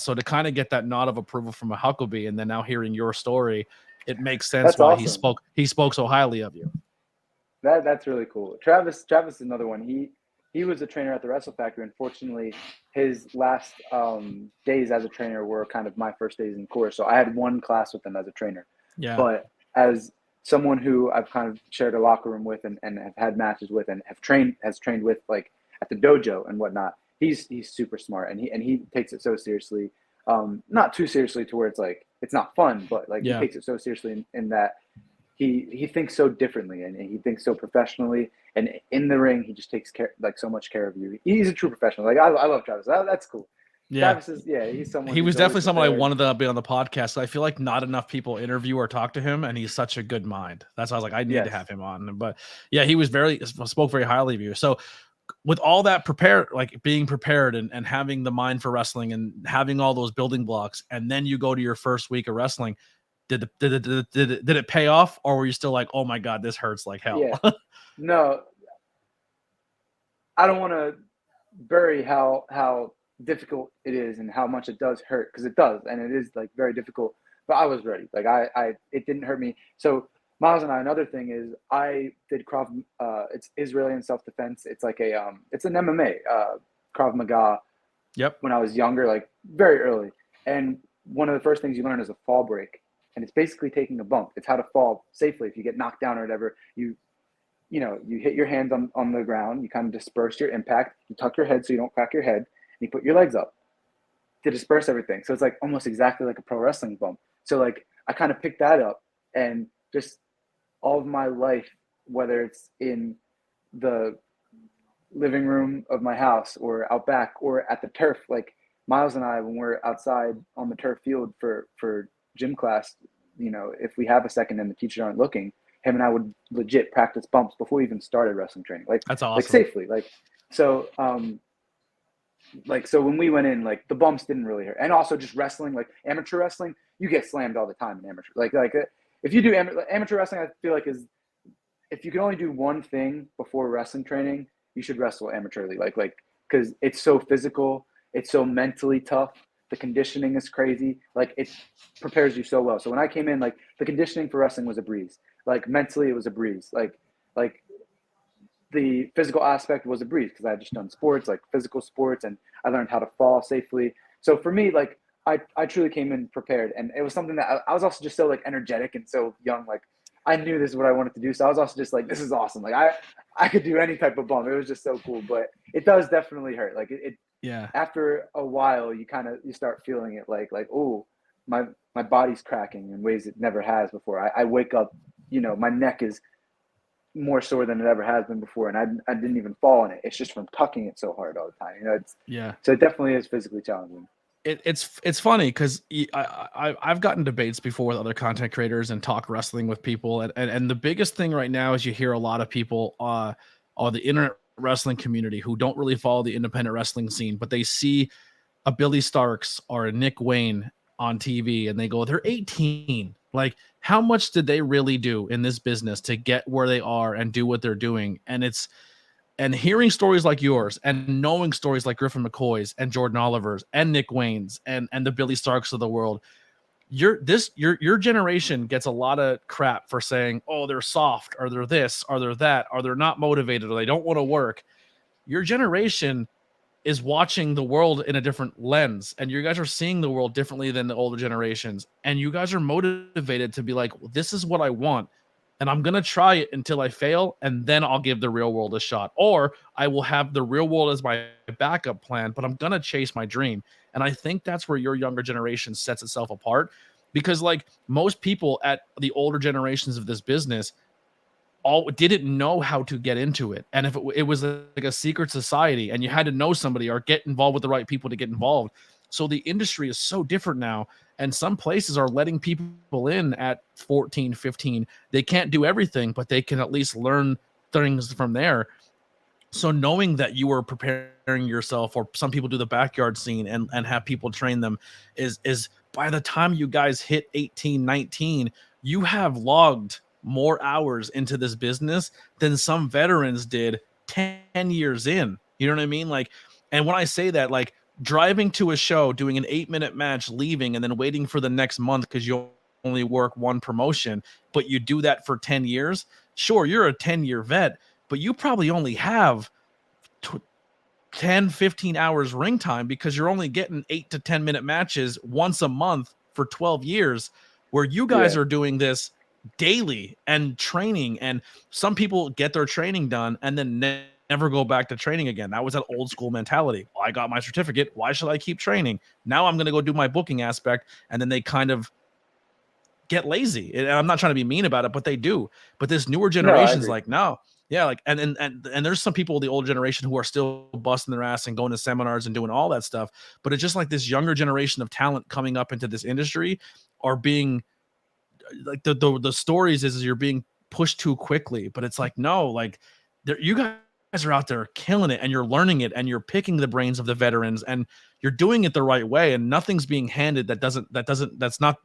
So to kind of get that nod of approval from a Huckabee, and then now hearing your story, it makes sense. That's why awesome. he spoke so highly of you. That's really cool. Travis is another one. He was a trainer at the Wrestle Factory. Unfortunately, his last days as a trainer were kind of my first days in course. So I had one class with him as a trainer. Yeah. But as someone who I've kind of shared a locker room with and have had matches with and has trained with at the dojo and whatnot, he's super smart and he takes it so seriously. Not too seriously to where it's not fun, but he takes it so seriously in that he thinks so differently and he thinks so professionally, and in the ring he just takes care so much care of you. He's a true professional. I love Travis. That's cool. Yeah. Travis is, yeah, he's someone He who's was always definitely someone I prepared. wanted to be on the podcast. So I feel like not enough people interview or talk to him, and he's such a good mind. That's why I was like, I need to have Yes. him on. But yeah, he was spoke very highly of you. So with all that prepared, like being prepared and having the mind for wrestling and having all those building blocks, and then you go to your first week of wrestling, did it pay off, or were you still like, oh my God, this hurts like hell? Yeah. No, I don't want to bury how difficult it is and how much it does hurt, because it does, and it is like very difficult. But I was ready. Like I it didn't hurt me. So Miles and I, another thing is I did Krav. It's Israeli self defense. It's like it's an MMA, Krav Maga. Yep. When I was younger, like very early, and one of the first things you learn is a fall break, and it's basically taking a bump. It's how to fall safely if you get knocked down or whatever. You hit your hands on the ground, you kind of disperse your impact, you tuck your head so you don't crack your head, and you put your legs up to disperse everything. So it's like almost exactly like a pro wrestling bump. So like I kind of picked that up, and just all of my life, whether it's in the living room of my house or out back or at the turf, like Miles and I, when we're outside on the turf field for gym class, if we have a second and the teachers aren't looking, him and I would legit practice bumps before we even started wrestling training, That's like awesome. safely, so so when we went in, like the bumps didn't really hurt. And also just wrestling, like amateur wrestling, you get slammed all the time in amateur. If you do amateur wrestling, I feel like is if you can only do one thing before wrestling training, you should wrestle amateurly, because it's so physical, it's so mentally tough. The conditioning is crazy. Like it prepares you so well. So when I came in, like the conditioning for wrestling was a breeze. Like mentally, it was a breeze. Like the physical aspect was a breeze because I had just done sports, like physical sports, and I learned how to fall safely. So for me, like I truly came in prepared, and it was something that I was also just so like energetic and so young. Like I knew this is what I wanted to do, so I was also just like, this is awesome. Like I could do any type of bump. It was just so cool, but it does definitely hurt. Like it Yeah. after a while, you start feeling it, like oh, my body's cracking in ways it never has before. I wake up, my neck is more sore than it ever has been before, and I didn't even fall in it. It's just from tucking it so hard all the time. Yeah. So it definitely is physically challenging. It's funny because I've gotten debates before with other content creators and talk wrestling with people, and the biggest thing right now is you hear a lot of people on the internet wrestling community who don't really follow the independent wrestling scene, but they see a Billy Starks or a Nick Wayne on TV and they go, they're 18. Like, how much did they really do in this business to get where they are and do what they're doing? And hearing stories like yours and knowing stories like Griffin McCoy's and Jordan Oliver's and Nick Wayne's and the Billy Starks of the world, your generation gets a lot of crap for saying, oh, they're soft, or they're this, or they're that, or they're not motivated, or they don't want to work. Your generation is watching the world in a different lens, and you guys are seeing the world differently than the older generations, and you guys are motivated to be like, this is what I want, and I'm going to try it until I fail, and then I'll give the real world a shot, or I will have the real world as my backup plan, but I'm going to chase my dream. And I think that's where your younger generation sets itself apart, because like most people at the older generations of this business all didn't know how to get into it. And if it was like a secret society and you had to know somebody or get involved with the right people to get involved. So the industry is so different now. And some places are letting people in at 14, 15. They can't do everything, but they can at least learn things from there. So knowing that you were preparing yourself, or some people do the backyard scene and have people train them, is by the time you guys hit 18, 19, you have logged more hours into this business than some veterans did 10 years in. You know what I mean? Like, and when I say that, like driving to a show, doing an 8-minute match, leaving, and then waiting for the next month because you only work one promotion, but you do that for 10 years. Sure, you're a 10-year vet, but you probably only have 10, 15 hours ring time because you're only getting 8 to 10 minute matches once a month for 12 years, where you guys are doing this daily and training. And some people get their training done and then never go back to training again. That was an old school mentality. Oh, I got my certificate. Why should I keep training? Now I'm going to go do my booking aspect. And then they kind of get lazy. And I'm not trying to be mean about it, but they do. But this newer No, I generation's agree. like, no, Yeah, like and there's some people, the old generation, who are still busting their ass and going to seminars and doing all that stuff. But it's just like this younger generation of talent coming up into this industry are being like the stories is you're being pushed too quickly. But it's like, no, like you guys are out there killing it and you're learning it and you're picking the brains of the veterans and you're doing it the right way and nothing's being handed that's not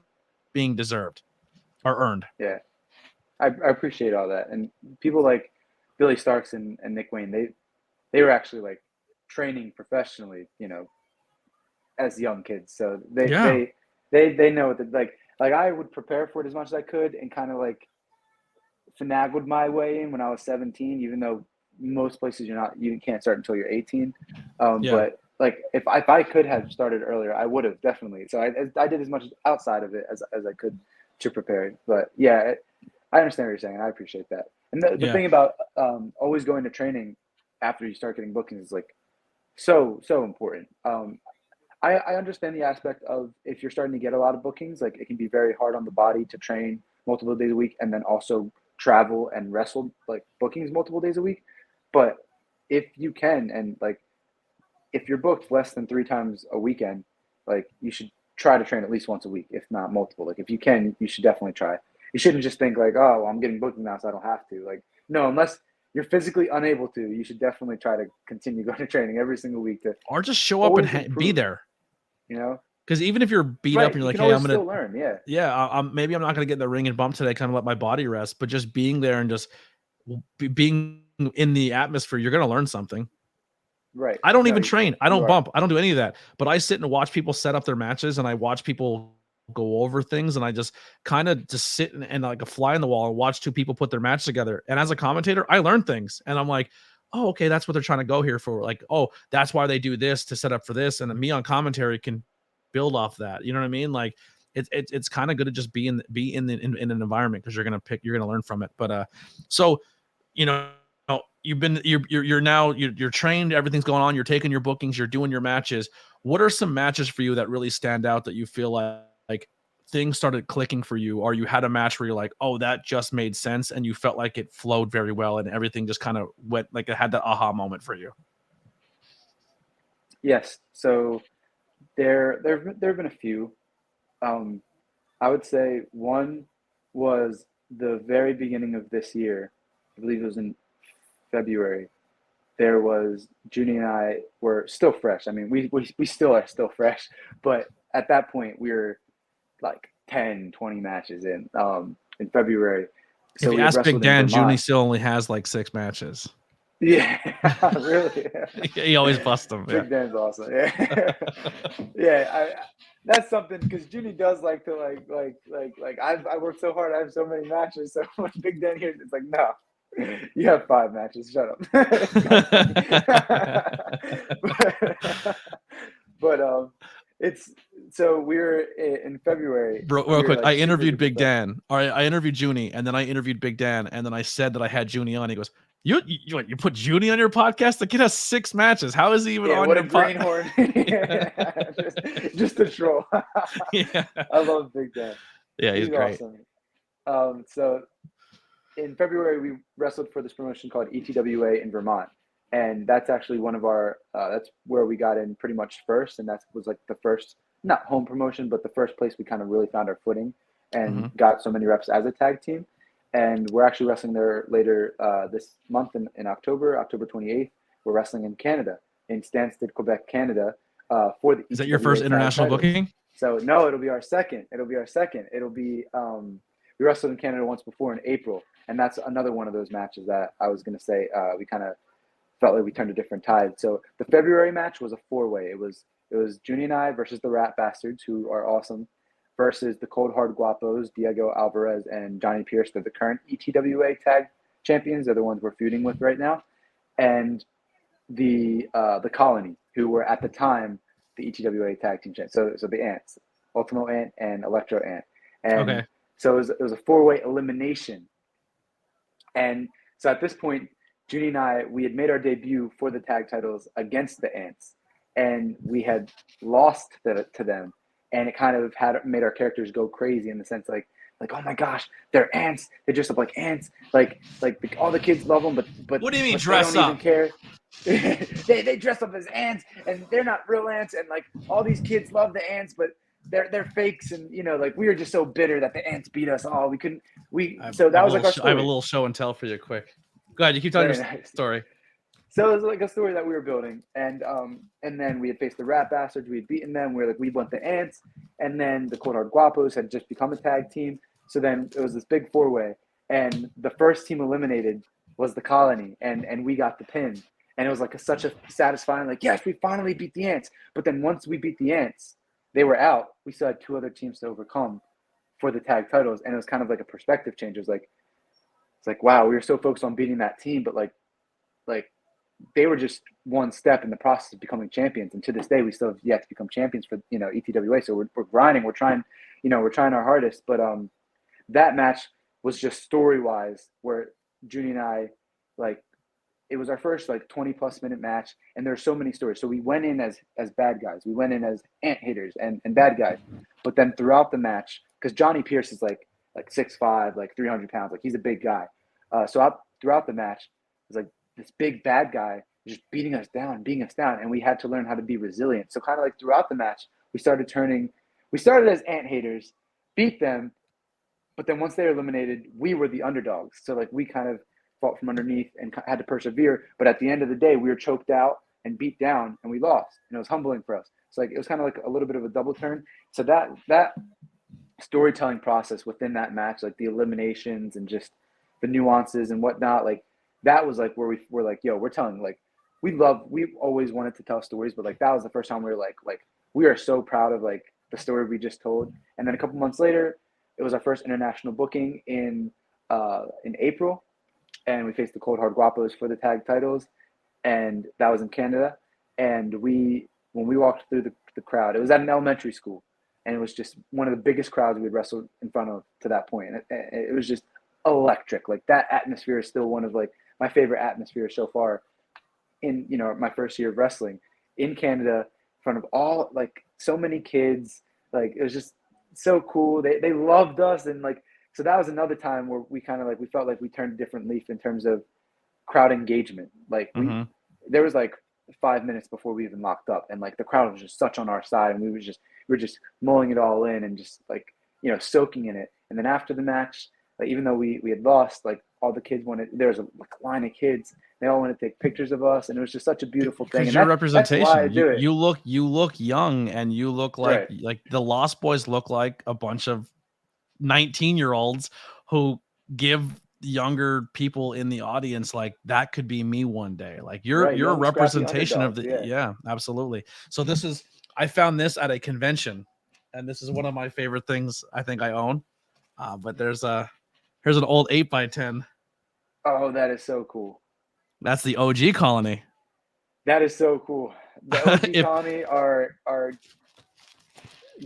being deserved or earned. Yeah, I appreciate all that. And people like Billy Starks and Nick Wayne, they were actually like training professionally, as young kids. So Yeah. they know that like I would prepare for it as much as I could and kind of like finagled my way in when I was 17, even though most places you can't start until you're 18. Yeah. But like if I could have started earlier, I would have definitely. So I did as much outside of it as I could to prepare. But yeah, I understand what you're saying. I appreciate that. And the Yeah. thing about always going to training after you start getting bookings is like so important. I understand the aspect of if you're starting to get a lot of bookings, like it can be very hard on the body to train multiple days a week and then also travel and wrestle like bookings multiple days a week. But if you can, and like if you're booked less than 3 times a weekend, like you should try to train at least once a week, if not multiple. Like if you can, you should definitely try. You shouldn't just think like, oh, well, I'm getting booked now, so I don't have to. Like, no, unless you're physically unable to, you should definitely try to continue going to training every single week to Or just show up always and be improve. there. You know, Because even if you're beat up right? and you're You like, can hey, always I'm gonna, still learn. Yeah, yeah, maybe I'm not gonna get in the ring and bump today, kind of let my body rest. But just being there and just being in the atmosphere, you're gonna learn something. right. I don't No, even train. I you don't are. bump. I don't do any of that. But I sit and watch people set up their matches, and I watch people go over things, and I just kind of just sit and like a fly in the wall and watch two people put their match together. And as a commentator, I learn things, and I'm like, oh, okay, that's what they're trying to go here for. Like, oh, that's why they do this to set up for this, and then me on commentary can build off that. You know what I mean? Like, it's kind of good to just be in an environment because you're gonna learn from it. But so you know you're now you're trained, everything's going on, you're taking your bookings, you're doing your matches. What are some matches for you that really stand out that you feel like things started clicking for you, or you had a match where you're like, oh, that just made sense and you felt like it flowed very well and everything just kind of went, like it had that aha moment for you? Yes. So there have been a few. Um, I would say one was the very beginning of this year. I believe it was in February. There was Junie and I were still fresh. I mean, we still are still fresh, but at that point we were like 10, 20 matches in February. If So you we had ask Big wrestled in Dan, Junie Vermont. still only has like 6 matches. Yeah, really. He always busts them. Yeah. Big Dan's awesome. Yeah, yeah. That's something because Junie does like to I worked so hard. I have so many matches. So when Big Dan hears, it's like no, you have 5 matches. Shut up. but it's so we were in February. Bro, real We were quick, like I super interviewed duper Big fresh. Dan. All right, I interviewed Junie, and then I interviewed Big Dan, and then I said that I had Junie on. He goes, "You put Junie on your podcast? The kid has 6 matches. How is he even Yeah, on what a your pod?" greenhorn. just a troll. Yeah, I love Big Dan. yeah, he's He's great. awesome. So in February, we wrestled for this promotion called ETWA in Vermont. And that's actually one of our, that's where we got in pretty much first. And that was like the first, not home promotion, but the first place we kind of really found our footing and Mm-hmm. got so many reps as a tag team. And we're actually wrestling there later this month in October 28th. We're wrestling in Canada, in Stansted, Quebec, Canada, for the Is that your ETWA first tag international titles. booking? So no, it'll be our second. It'll be we wrestled in Canada once before in April, and that's another one of those matches that I was going to say we kind of felt like we turned a different tide. So the February match was a 4-way. It was Junie and I versus the Rat Bastards, who are awesome, versus the Cold Hard Guapos, Diego Alvarez and Johnny Pierce. They're the current ETWA tag champions. They're the ones we're feuding with right now, and the Colony, who were at the time the ETWA tag team champions. So the Ants, Ultimo Ant and Electro Ant, and Okay. so it was a 4-way elimination. And so at this point, Junie and I, we had made our debut for the tag titles against the Ants, and we had lost to them. And it kind of had made our characters go crazy in the sense like Like, oh my gosh, they're ants. They dress up like ants. All the kids love them, but What do you mean but they dress don't even up? care. They dress up as ants, and they're not real ants. And like all these kids love the ants, but they're fakes. And like we were just so bitter that the ants beat us. Oh, we couldn't. So that was like our story. I have a little show and tell for you, quick. Go ahead, you keep telling Very your nice. story. So it was like a story that we were building, and then we had faced the Rat Bastards. We had beaten them. We went the Ants, and then the Cold Hard Guapos had just become a tag team. So then it was this big 4-way, and the first team eliminated was the Colony, and we got the pin, and it was like such a satisfying, like, yes, we finally beat the Ants. But then once we beat the Ants, they were out. We still had 2 other teams to overcome for the tag titles, and it was kind of like a perspective change. It's like wow, we were so focused on beating that team, but like they were just one step in the process of becoming champions. And to this day, we still have yet to become champions for, ETWA. So we're grinding, we're trying our hardest. But that match was just story-wise where Junie and I, like, it was our first 20+ minute match. And there's so many stories. So we went in as bad guys. We went in as ant haters and bad guys. But then throughout the match, because Johnny Pierce is like 6'5", 300 pounds, he's a big guy. Throughout the match, it was like, this big bad guy just beating us down, and we had to learn how to be resilient. So kind of like throughout the match, we started as ant haters, beat them, but then once they were eliminated, we were the underdogs. So we kind of fought from underneath and had to persevere. But at the end of the day, we were choked out and beat down, and we lost. And it was humbling for us. So it was kind of like a little bit of a double turn. So that storytelling process within that match, the eliminations and just the nuances and whatnot, that was where we were yo, we're telling, we've always wanted to tell stories, but that was the first time we were we are so proud of the story we just told. And then a couple months later, it was our first international booking in April, and we faced the Cold Hard Guapos for the tag titles, and that was in Canada. And when we walked through the crowd, it was at an elementary school, and it was just one of the biggest crowds we had wrestled in front of to that point. And it was just electric. That atmosphere is still one of my favorite atmosphere so far in my first year of wrestling in Canada, in front of all so many kids. It was just so cool. They loved us, and so that was another time where we kind of we felt like we turned a different leaf in terms of crowd engagement. There was 5 minutes before we even locked up, and the crowd was just such on our side, and we were just mulling it all in and just soaking in it. And then after the match, even though we had lost, all the kids wanted, there was a line of kids, they all wanted to take pictures of us, and it was just such a beautiful thing. And your representation, that's why I do it. You look young, and you look like the Lost Boys look like a bunch of 19-year-olds who give younger people in the audience that could be me one day. You're a representation of the yeah, absolutely. So I found this at a convention, and this is one of my favorite things I think I own. But here's an old 8x10. Oh, that is so cool. That's the OG Colony. That is so cool. The OG Colony are goats,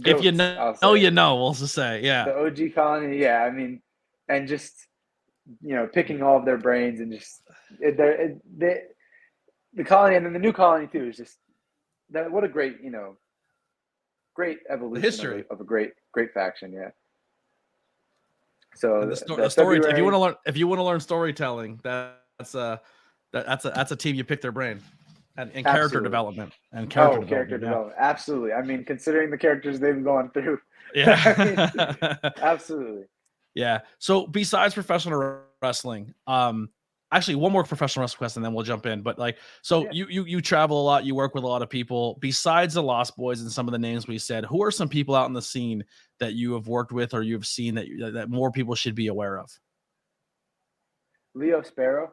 if you know, you know, we'll just say, yeah. The OG Colony, yeah. I mean, and just picking all of their brains, and just the Colony, and then the new Colony too, is just that. What a great great evolution, history of a great faction, yeah. So the story. If you want to learn storytelling, that's a team you pick their brain, and character development and character development. Absolutely. I mean, considering the characters they've gone through. Yeah. I mean, absolutely. Yeah. So besides professional wrestling, actually one more professional wrestling question, and then we'll jump in. But you travel a lot, you work with a lot of people. Besides the Lost Boys and some of the names we said, who are some people out in the scene that you have worked with or you've seen that more people should be aware of? Leo Sparrow.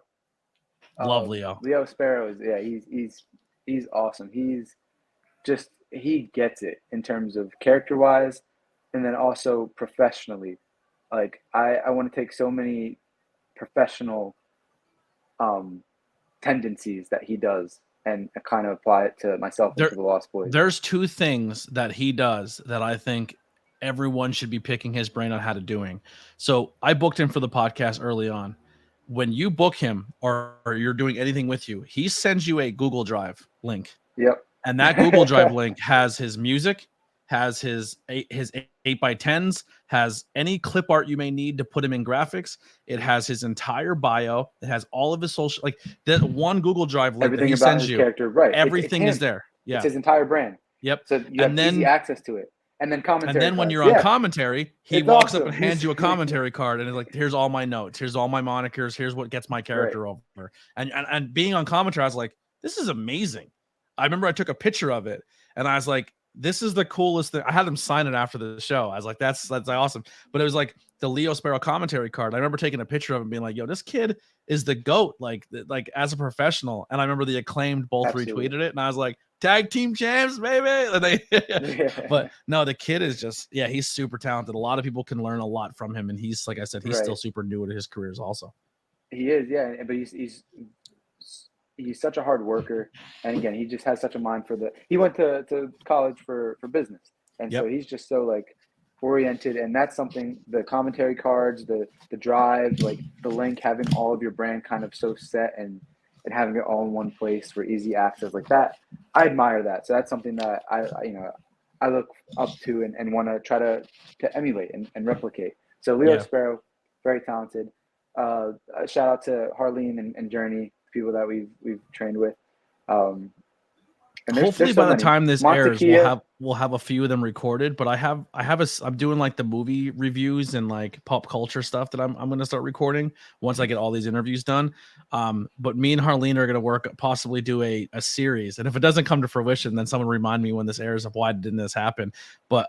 Love Leo. Leo Sparrow is he's awesome. He gets it in terms of character wise, and then also professionally. I want to take so many professional tendencies that he does and kind of apply it to myself and to the Lost Boys. There's two things that he does that I think everyone should be picking his brain on how to doing. So I booked him for the podcast early on. When you book him or you're doing anything with you, he sends you a Google Drive link. Yep. And that Google Drive link has his music, has his 8x10s, has any clip art you may need to put him in graphics. It has his entire bio. It has all of his social, like that one Google Drive link that Everything he about sends his you. character, right? It's Everything is him. there. It's Yeah. his entire brand. Yep. So you And have easy then access to it. And then commentary when cards. you're on Yeah, commentary, he it's walks up awesome. and hands you a commentary card and is like, here's all my notes, here's all my monikers, here's what gets my character Right. over. And being on commentary, I was like, this is amazing. I remember I took a picture of it and I was like, this is the coolest thing. I had him sign it after the show. I was like, that's awesome. But it was like the Leo Sparrow commentary card. I remember taking a picture of him being like, yo, this kid is the GOAT, like as a professional. And I remember the Acclaimed both Absolutely. retweeted it. And I was like, tag team champs, baby. And Yeah. but no, the kid is just, yeah, he's super talented. A lot of people can learn a lot from him. And he's, like I said, he's still super new to his careers also. He is, yeah. But he's such a hard worker, and again, he just has such a mind for he went to college for business, and so he's just so like oriented, and that's something, the commentary cards, the drive, like the link, having all of your brand kind of so set and having it all in one place for easy access like that. I admire that. So that's something that I look up to and want to try to emulate and replicate. So Leo Sparrow, very talented. A shout out to Harleen and Journey, people that we've trained with. And hopefully by the time this airs, we'll have a few of them recorded. But I'm doing like the movie reviews and like pop culture stuff that I'm going to start recording once I get all these interviews done. But me and Harleen are going to possibly do a series, and if it doesn't come to fruition, then someone remind me when this airs of why didn't this happen. But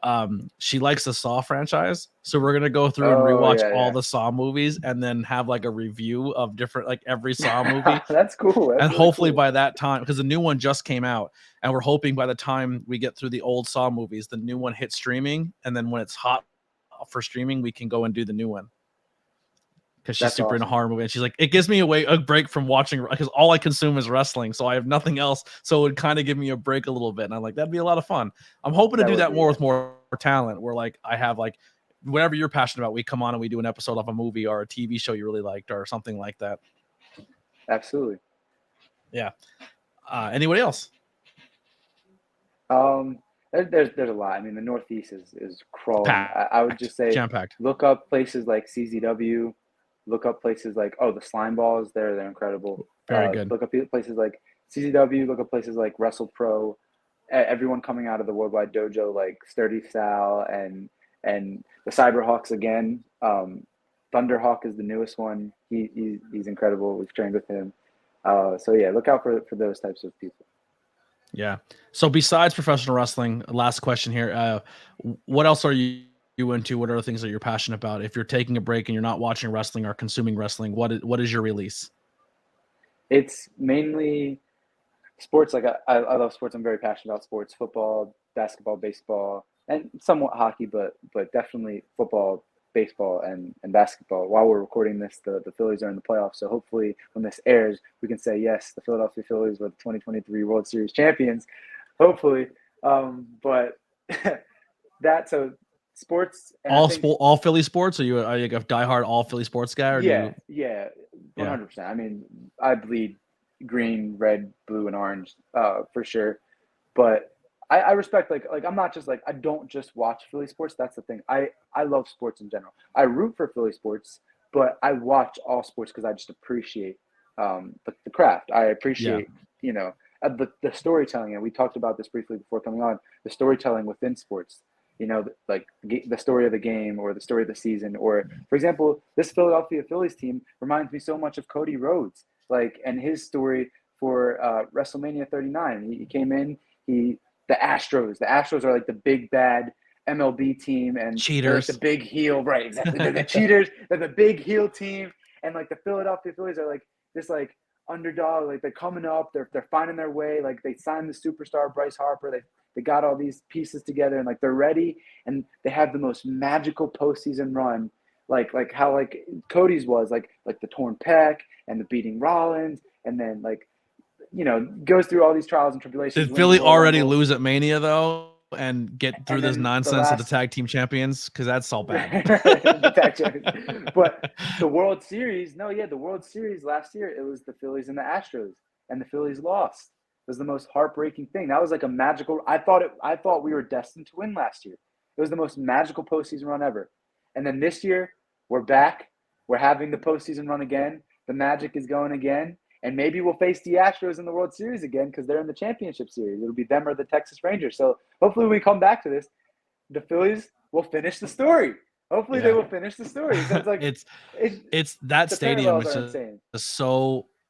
she likes the Saw franchise, so we're going to go through and rewatch all the Saw movies and then have like a review of different, like every Saw movie. That's cool. That's and really hopefully cool. by that time, because the new one just came out, and we're hoping by the time we get through the old Saw movies, the new one hits streaming, and then when it's hot for streaming, we can go and do the new one. Because she's super into horror movie, and she's like, it gives me a break from watching, because all I consume is wrestling, so I have nothing else. So it would kind of give me a break a little bit, and I'm like, that'd be a lot of fun. I'm hoping to do that more with more talent, where like I have like whatever you're passionate about, we come on and we do an episode of a movie or a TV show you really liked or something like that. Absolutely. Yeah. Anybody else? There's a lot. I mean, the Northeast is crawling. I would just say jam-packed. Look up places like CZW. Look up places like the Slime Balls. They're incredible. Very good. Look up places like CZW. Look up places like Wrestle Pro. Everyone coming out of the Worldwide Dojo, like Sturdy Sal and the Cyberhawks again. Thunderhawk is the newest one. He's incredible. We've trained with him. So yeah, look out for those types of people. Yeah. So besides professional wrestling, last question here. What else are you into? What are the things that you're passionate about? If you're taking a break and you're not watching wrestling or consuming wrestling, what is your release? It's mainly sports. Like I love sports. I'm very passionate about sports: football, basketball, baseball, and somewhat hockey, but definitely football, baseball, and basketball. While we're recording this, the Phillies are in the playoffs, so hopefully when this airs, we can say, yes, the Philadelphia Phillies were the 2023 World Series champions, hopefully. But so sports. And all Philly sports? Are you like a diehard all Philly sports guy? Or yeah, 100%. I mean, I bleed green, red, blue, and orange for sure. But I respect like I'm not just like, I don't just watch Philly sports. That's the thing. I love sports in general. I root for Philly sports, but I watch all sports because I just appreciate the craft. I appreciate the storytelling, and we talked about this briefly before coming on. The storytelling within sports. Like the story of the game or the story of the season, or for example, this Philadelphia Phillies team reminds me so much of Cody Rhodes, like, and his story for WrestleMania 39. He came in, the Astros are like the big bad MLB team, and cheaters, like the big heel, right? Exactly. They're the cheaters. They're the big heel team, and like the Philadelphia Phillies are like this like underdog. Like they're coming up. They're finding their way. Like they signed the superstar Bryce Harper. They got all these pieces together, and like they're ready, and they have the most magical postseason run, like how like Cody's was like the torn pec and the beating Rollins, and then like goes through all these trials and tribulations. Did Philly already lose at Mania though, and get through this nonsense of the tag team champions? Because that's all bad. The tag champions. But the World Series, the World Series last year, it was the Phillies and the Astros, and the Phillies lost. was the most heartbreaking thing. That was like a magical. I thought we were destined to win last year. It was the most magical postseason run ever. And then this year, we're back. We're having the postseason run again. The magic is going again. And maybe we'll face the Astros in the World Series again because they're in the championship series. It'll be them or the Texas Rangers. So hopefully when we come back to this, the Phillies will finish the story. Hopefully they will finich the story. So it's like it's that the stadium parallels is are just insane.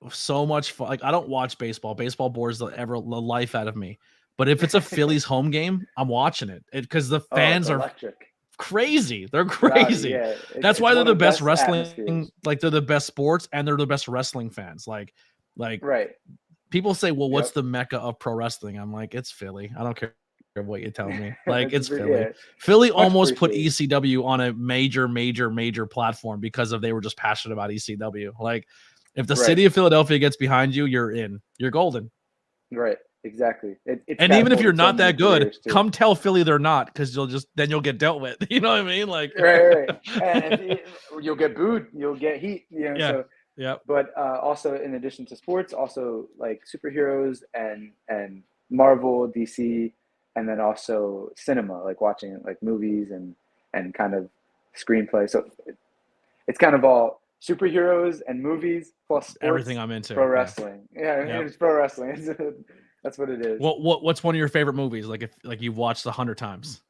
so much fun. Like I don't watch baseball. Baseball bores the life out of me. But if it's a Phillies home game, I'm watching it because the fans are electric. crazy. They're Rowdy, crazy. yeah. That's It's why they're one the of best atmospheres. wrestling. Like they're the best sports and they're the best wrestling fans. Like Right. people say, well, what's Yep. the mecca of pro wrestling? I'm like, it's Philly. I don't care what you tell me. Like it's Yeah. Philly. Philly Much almost put appreciated. ECW on a major platform because they were just passionate about ECW. Like if the city of Philadelphia gets behind you, you're in. You're golden. Right. Exactly. It's And even if you're catapulted so not many that good, careers, too. come tell Philly they're not because then you'll get dealt with. You know what I mean? Like Right. And you'll get booed. You'll get heat. yeah. So. Yeah. But also, in addition to sports, also like superheroes and Marvel, DC, and then also cinema, like watching like movies and kind of screenplay. So it's kind of all superheroes and movies plus sports, everything I'm into. pro wrestling. Yeah, Yep. it's pro wrestling. That's what it is. What's one of your favorite movies? Like if you've watched 100 times.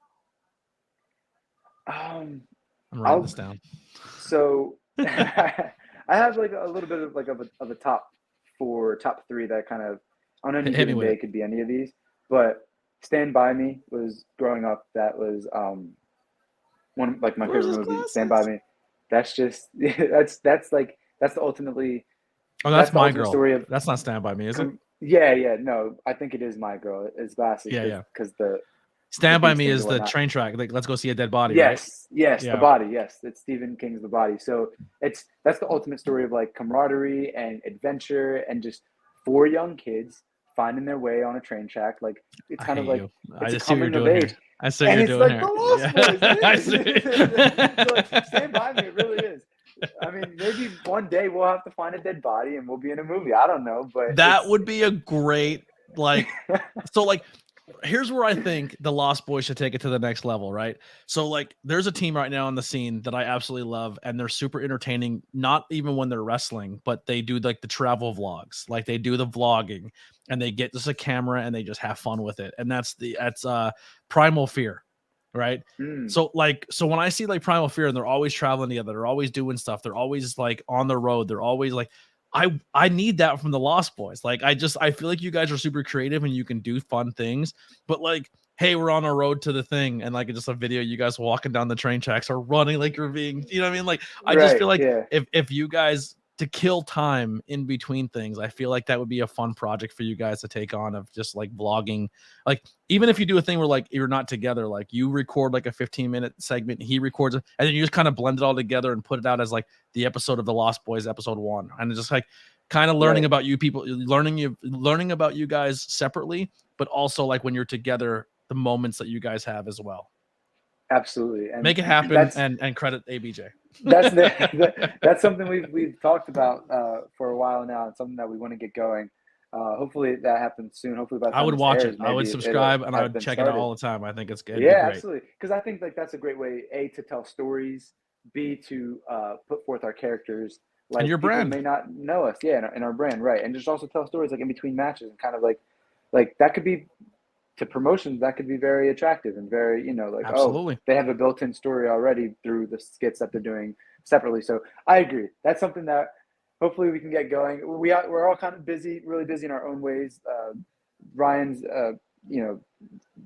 I'm writing this down. So I have like a little bit of like of a top three that kind of on any given day could be any of these. But Stand By Me was growing up. That was one of like my favorite movies. Stand By Me. That's just that's the ultimately. Oh, that's My Girl. Story of, that's not Stand By Me, is it? Yeah. No, I think it is My Girl. It's glasses. Yeah. Because the Stand By Me is the train track. Like, let's go see a dead body. Yes, right? yes, yeah. The Body. Yes, it's Stephen King's The Body. So that's the ultimate story of like camaraderie and adventure and just 4 young kids finding their way on a train track. Like it's kind of like it's a coming of age. I see what you're doing here. And it's like the Lost Boys. So like, Stand By Me. It really is. I mean, maybe one day we'll have to find a dead body and we'll be in a movie. I don't know, but that would be a great like. So like. Here's where I think the Lost Boys should take it to the next level, right? So like there's a team right now on the scene that I absolutely love and they're super entertaining, not even when they're wrestling, but they do like the travel vlogs. Like they do the vlogging and they get just a camera and they just have fun with it. And that's Primal Fear, right? So when I see like Primal Fear and they're always traveling together, they're always doing stuff, they're always like on the road, they're always like I need that from the Lost Boys. Like I feel like you guys are super creative and you can do fun things, but like, hey, we're on our road to the thing and like just a video you guys walking down the train tracks or running like you're being, you know what I mean? Like I just feel like if you guys to kill time in between things, I feel like that would be a fun project for you guys to take on of just like vlogging. Like even if you do a thing where like you're not together, like you record like a 15-minute segment, he records it, and then you just kind of blend it all together and put it out as like the episode of the Lost Boys, episode 1, and just like kind of learning about you people, learning about you guys separately, but also like when you're together, the moments that you guys have as well. Absolutely. And make it happen and credit ABJ. That's something we've talked about for a while now, and something that we want to get going. Hopefully that happens soon. Hopefully by the time I would watch airs, it. I would subscribe and I would check it out all the time. I think it's good. Yeah, absolutely. Because I think like that's a great way, A, to tell stories, B, to put forth our characters. Like and your brand may not know us, in our brand, right? And just also tell stories like in between matches and kind of like that could be to promotions, that could be very attractive and very, absolutely. Oh, they have a built-in story already through the skits that they're doing separately. So I agree. That's something that hopefully we can get going. We're all kind of busy, really busy in our own ways. Ryan's,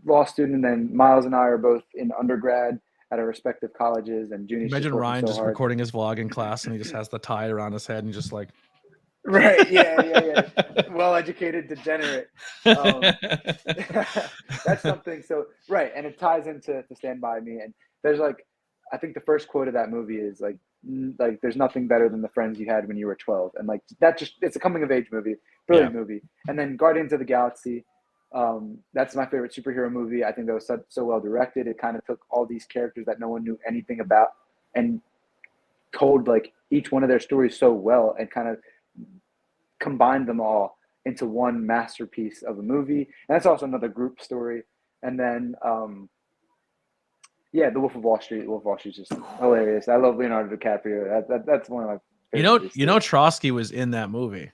law student, and then Miles and I are both in undergrad at our respective colleges, and Junie's imagine Ryan just hard. recording his vlog in class and he just has the tie around his head and just like right, yeah. Well-educated degenerate. That's something. So right, and it ties into Stand By Me. And there's like, I think the first quote of that movie is like there's nothing better than the friends you had when you were 12, and like that it's a coming of age movie, brilliant movie. And then Guardians of the Galaxy, that's my favorite superhero movie. I think that was so well directed. It kind of took all these characters that no one knew anything about and told like each one of their stories so well and kind of combined them all into one masterpiece of a movie. And that's also another group story. And then, yeah, The Wolf of Wall Street. The Wolf of Wall Street is just hilarious. I love Leonardo DiCaprio. That's one of my favorite movies. Trotsky was in that movie.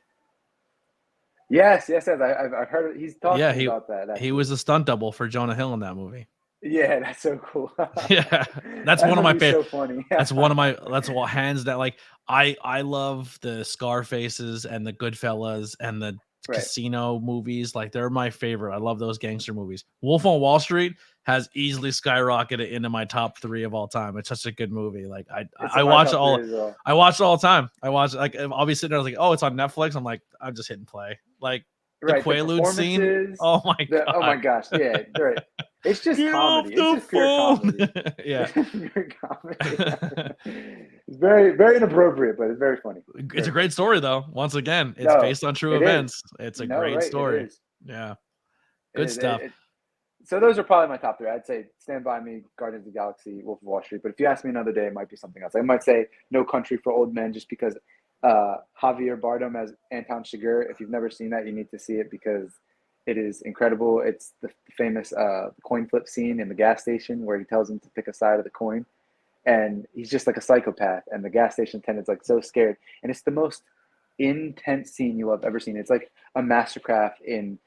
Yes. I've heard it. He's talked to me about that. Actually. He was a stunt double for Jonah Hill in that movie. Yeah, that's so cool. Yeah, that's one of my favorite. So funny. That's one of my. That's what hands that like. I love the Scarfaces and the Goodfellas and the casino movies. Like they're my favorite. I love those gangster movies. Wolf on Wall Street has easily skyrocketed into my top 3 of all time. It's such a good movie. Like I watch it all. Well. I watch it all the time. I watch like I'll be sitting there like, oh, it's on Netflix. I'm like, I'm just hitting play. Like the Quaalude scene. Oh my god. Oh my gosh. Yeah. Right. It's just comedy. It's just pure comedy. Yeah. Pure comedy. It's very, very inappropriate, but it's very funny. It's a great story, though. Once again, it's based on true events. It's a great story. Yeah. Good stuff. So those are probably my top 3. I'd say Stand By Me, Guardians of the Galaxy, Wolf of Wall Street. But if you ask me another day, it might be something else. I might say No Country for Old Men just because Javier Bardem as Anton Chigurh. If you've never seen that, you need to see it because it is incredible. It's the famous coin flip scene in the gas station where he tells him to pick a side of the coin. And he's just like a psychopath. And the gas station attendant's like so scared. And it's the most intense scene you have ever seen. It's like a mastercraft in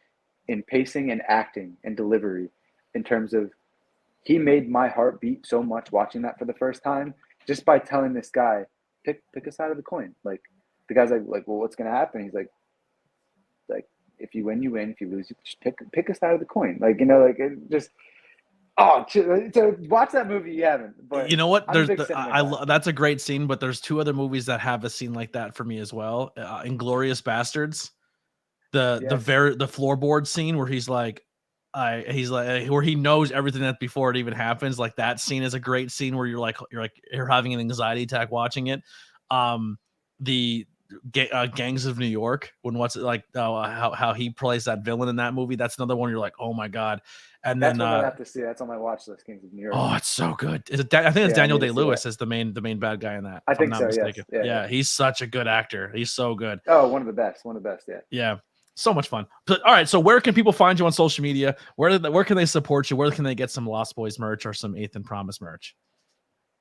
pacing and acting and delivery in terms of he made my heart beat so much watching that for the first time just by telling this guy, pick a side of the coin. Like the guy's like, well, what's going to happen? He's like, if you win, you win. If you lose, you just pick a side of the coin. Like, you know, like it just, so watch that movie. You haven't, but you know what? That's a great scene, but there's 2 other movies that have a scene like that for me as well. Inglourious Bastards, the floorboard scene where he's like where he knows everything that before it even happens. Like that scene is a great scene where you're having an anxiety attack watching it. The Gangs of New York, how he plays that villain in that movie. That's another one you're like, oh my god. And that's then I have to see. That's on my watch list. Gangs of New York. Oh, it's so good. I think it's Daniel Day-Lewis as the main bad guy in that. I think so. Yes. Yeah, he's such a good actor. He's so good. Oh, one of the best. Yeah. Yeah. So much fun. But, all right. So where can people find you on social media? Where can they support you? Where can they get some Lost Boys merch or some Athan Promise merch?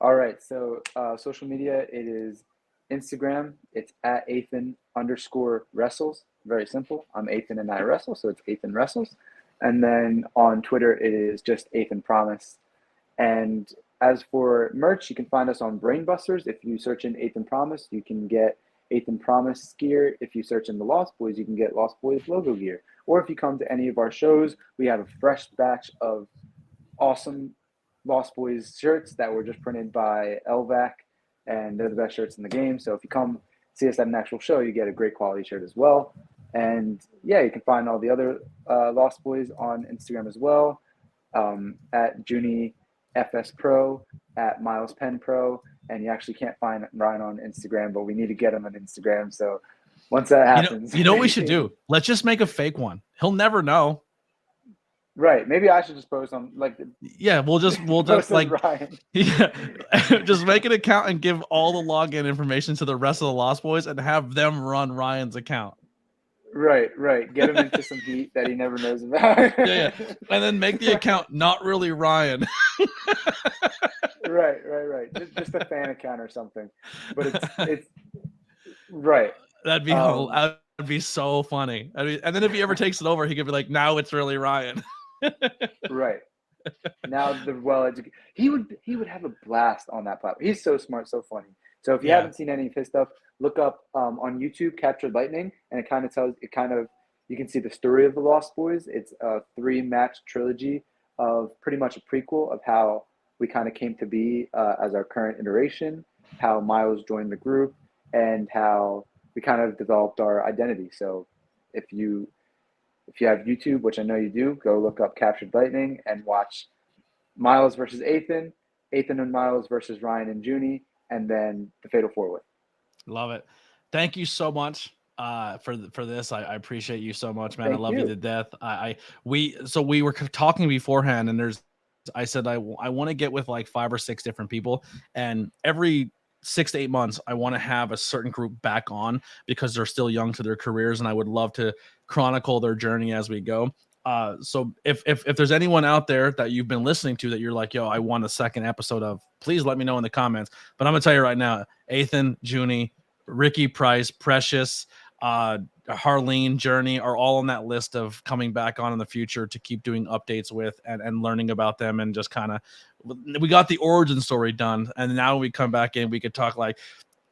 All right. So social media, it is Instagram. It's at Athan_wrestles. Very simple. I'm Athan and I wrestle. So it's Athan Wrestles. And then on Twitter, it is just Athan Promise. And as for merch, you can find us on Brainbusters. If you search in Athan Promise, you can get Athan Promise gear. If you search in the Lost Boys, you can get Lost Boys logo gear. Or if you come to any of our shows, we have a fresh batch of awesome Lost Boys shirts that were just printed by LVAC, and they're the best shirts in the game. So if you come see us at an actual show, you get a great quality shirt as well. And yeah, you can find all the other Lost Boys on Instagram as well, at Junie FS Pro, at Miles Penn Pro. And you actually can't find Ryan on Instagram, but we need to get him on Instagram. So once that happens, you know what we should do? Let's just make a fake one. He'll never know. Right. Maybe I should just post on we'll just like Ryan. Yeah, just make an account and give all the login information to the rest of the Lost Boys and have them run Ryan's account. Right. Get him into some heat that he never knows about. yeah. And then make the account not really Ryan. Right. Just a fan account or something. But it's right. That'd be so funny. And then if he ever takes it over, he could be like, now it's really Ryan. Right. Now he would have a blast on that platform. He's so smart, so funny. So if you haven't seen any of his stuff, look up on YouTube Captured Lightning, and you can see the story of the Lost Boys. It's a 3-match trilogy of pretty much a prequel of how we kind of came to be as our current iteration, how Miles joined the group, and how we kind of developed our identity. So if you have YouTube, which I know you do, go look up Captured Lightning and watch Miles versus Athan and Miles versus Ryan and Junie, and then the Fatal 4-Way. Love it. Thank you so much for this. I appreciate you so much, man. I love you to death. We were talking beforehand, and I said I want to get with like 5 or 6 different people, and every 6 to 8 months, I want to have a certain group back on because they're still young to their careers, and I would love to chronicle their journey as we go. So if there's anyone out there that you've been listening to that you're like, yo, I want a second episode of, please let me know in the comments. But I'm gonna tell you right now, Athan, Junie, Ricky Price, Precious, Harleen, Journey are all on that list of coming back on in the future to keep doing updates with and learning about them, and just kind of, we got the origin story done, and now when we come back in, we could talk like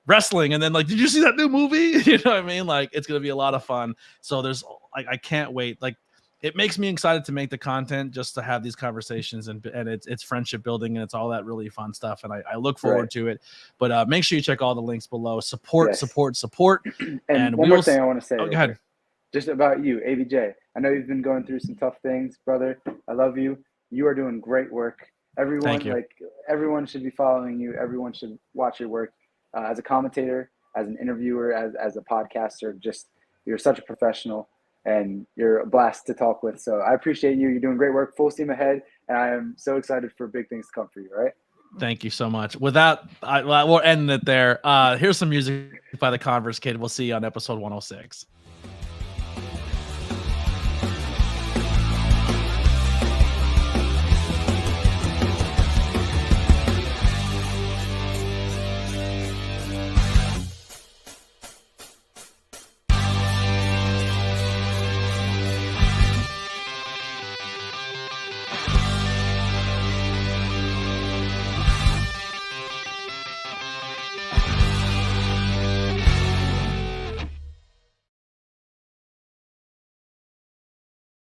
wrestling, and then like, did you see that new movie? You know what I mean? Like, it's gonna be a lot of fun. So there's like, I can't wait. Like, it makes me excited to make the content, just to have these conversations, and it's friendship building, and it's all that really fun stuff, and I look forward to it. But make sure you check all the links below. Support. And one more thing I want to say. Oh, go ahead. Just about you, ABJ. I know you've been going through some tough things, brother. I love you. You are doing great work. Everyone should be following you. Everyone should watch your work as a commentator, as an interviewer, as a podcaster. Just, you're such a professional, and you're a blast to talk with. So I appreciate you. You're doing great work, full steam ahead, and I am so excited for big things to come for you, right? Thank you so much. With that, we'll end it there. Here's some music by the Converse Kid. We'll see you on episode 106.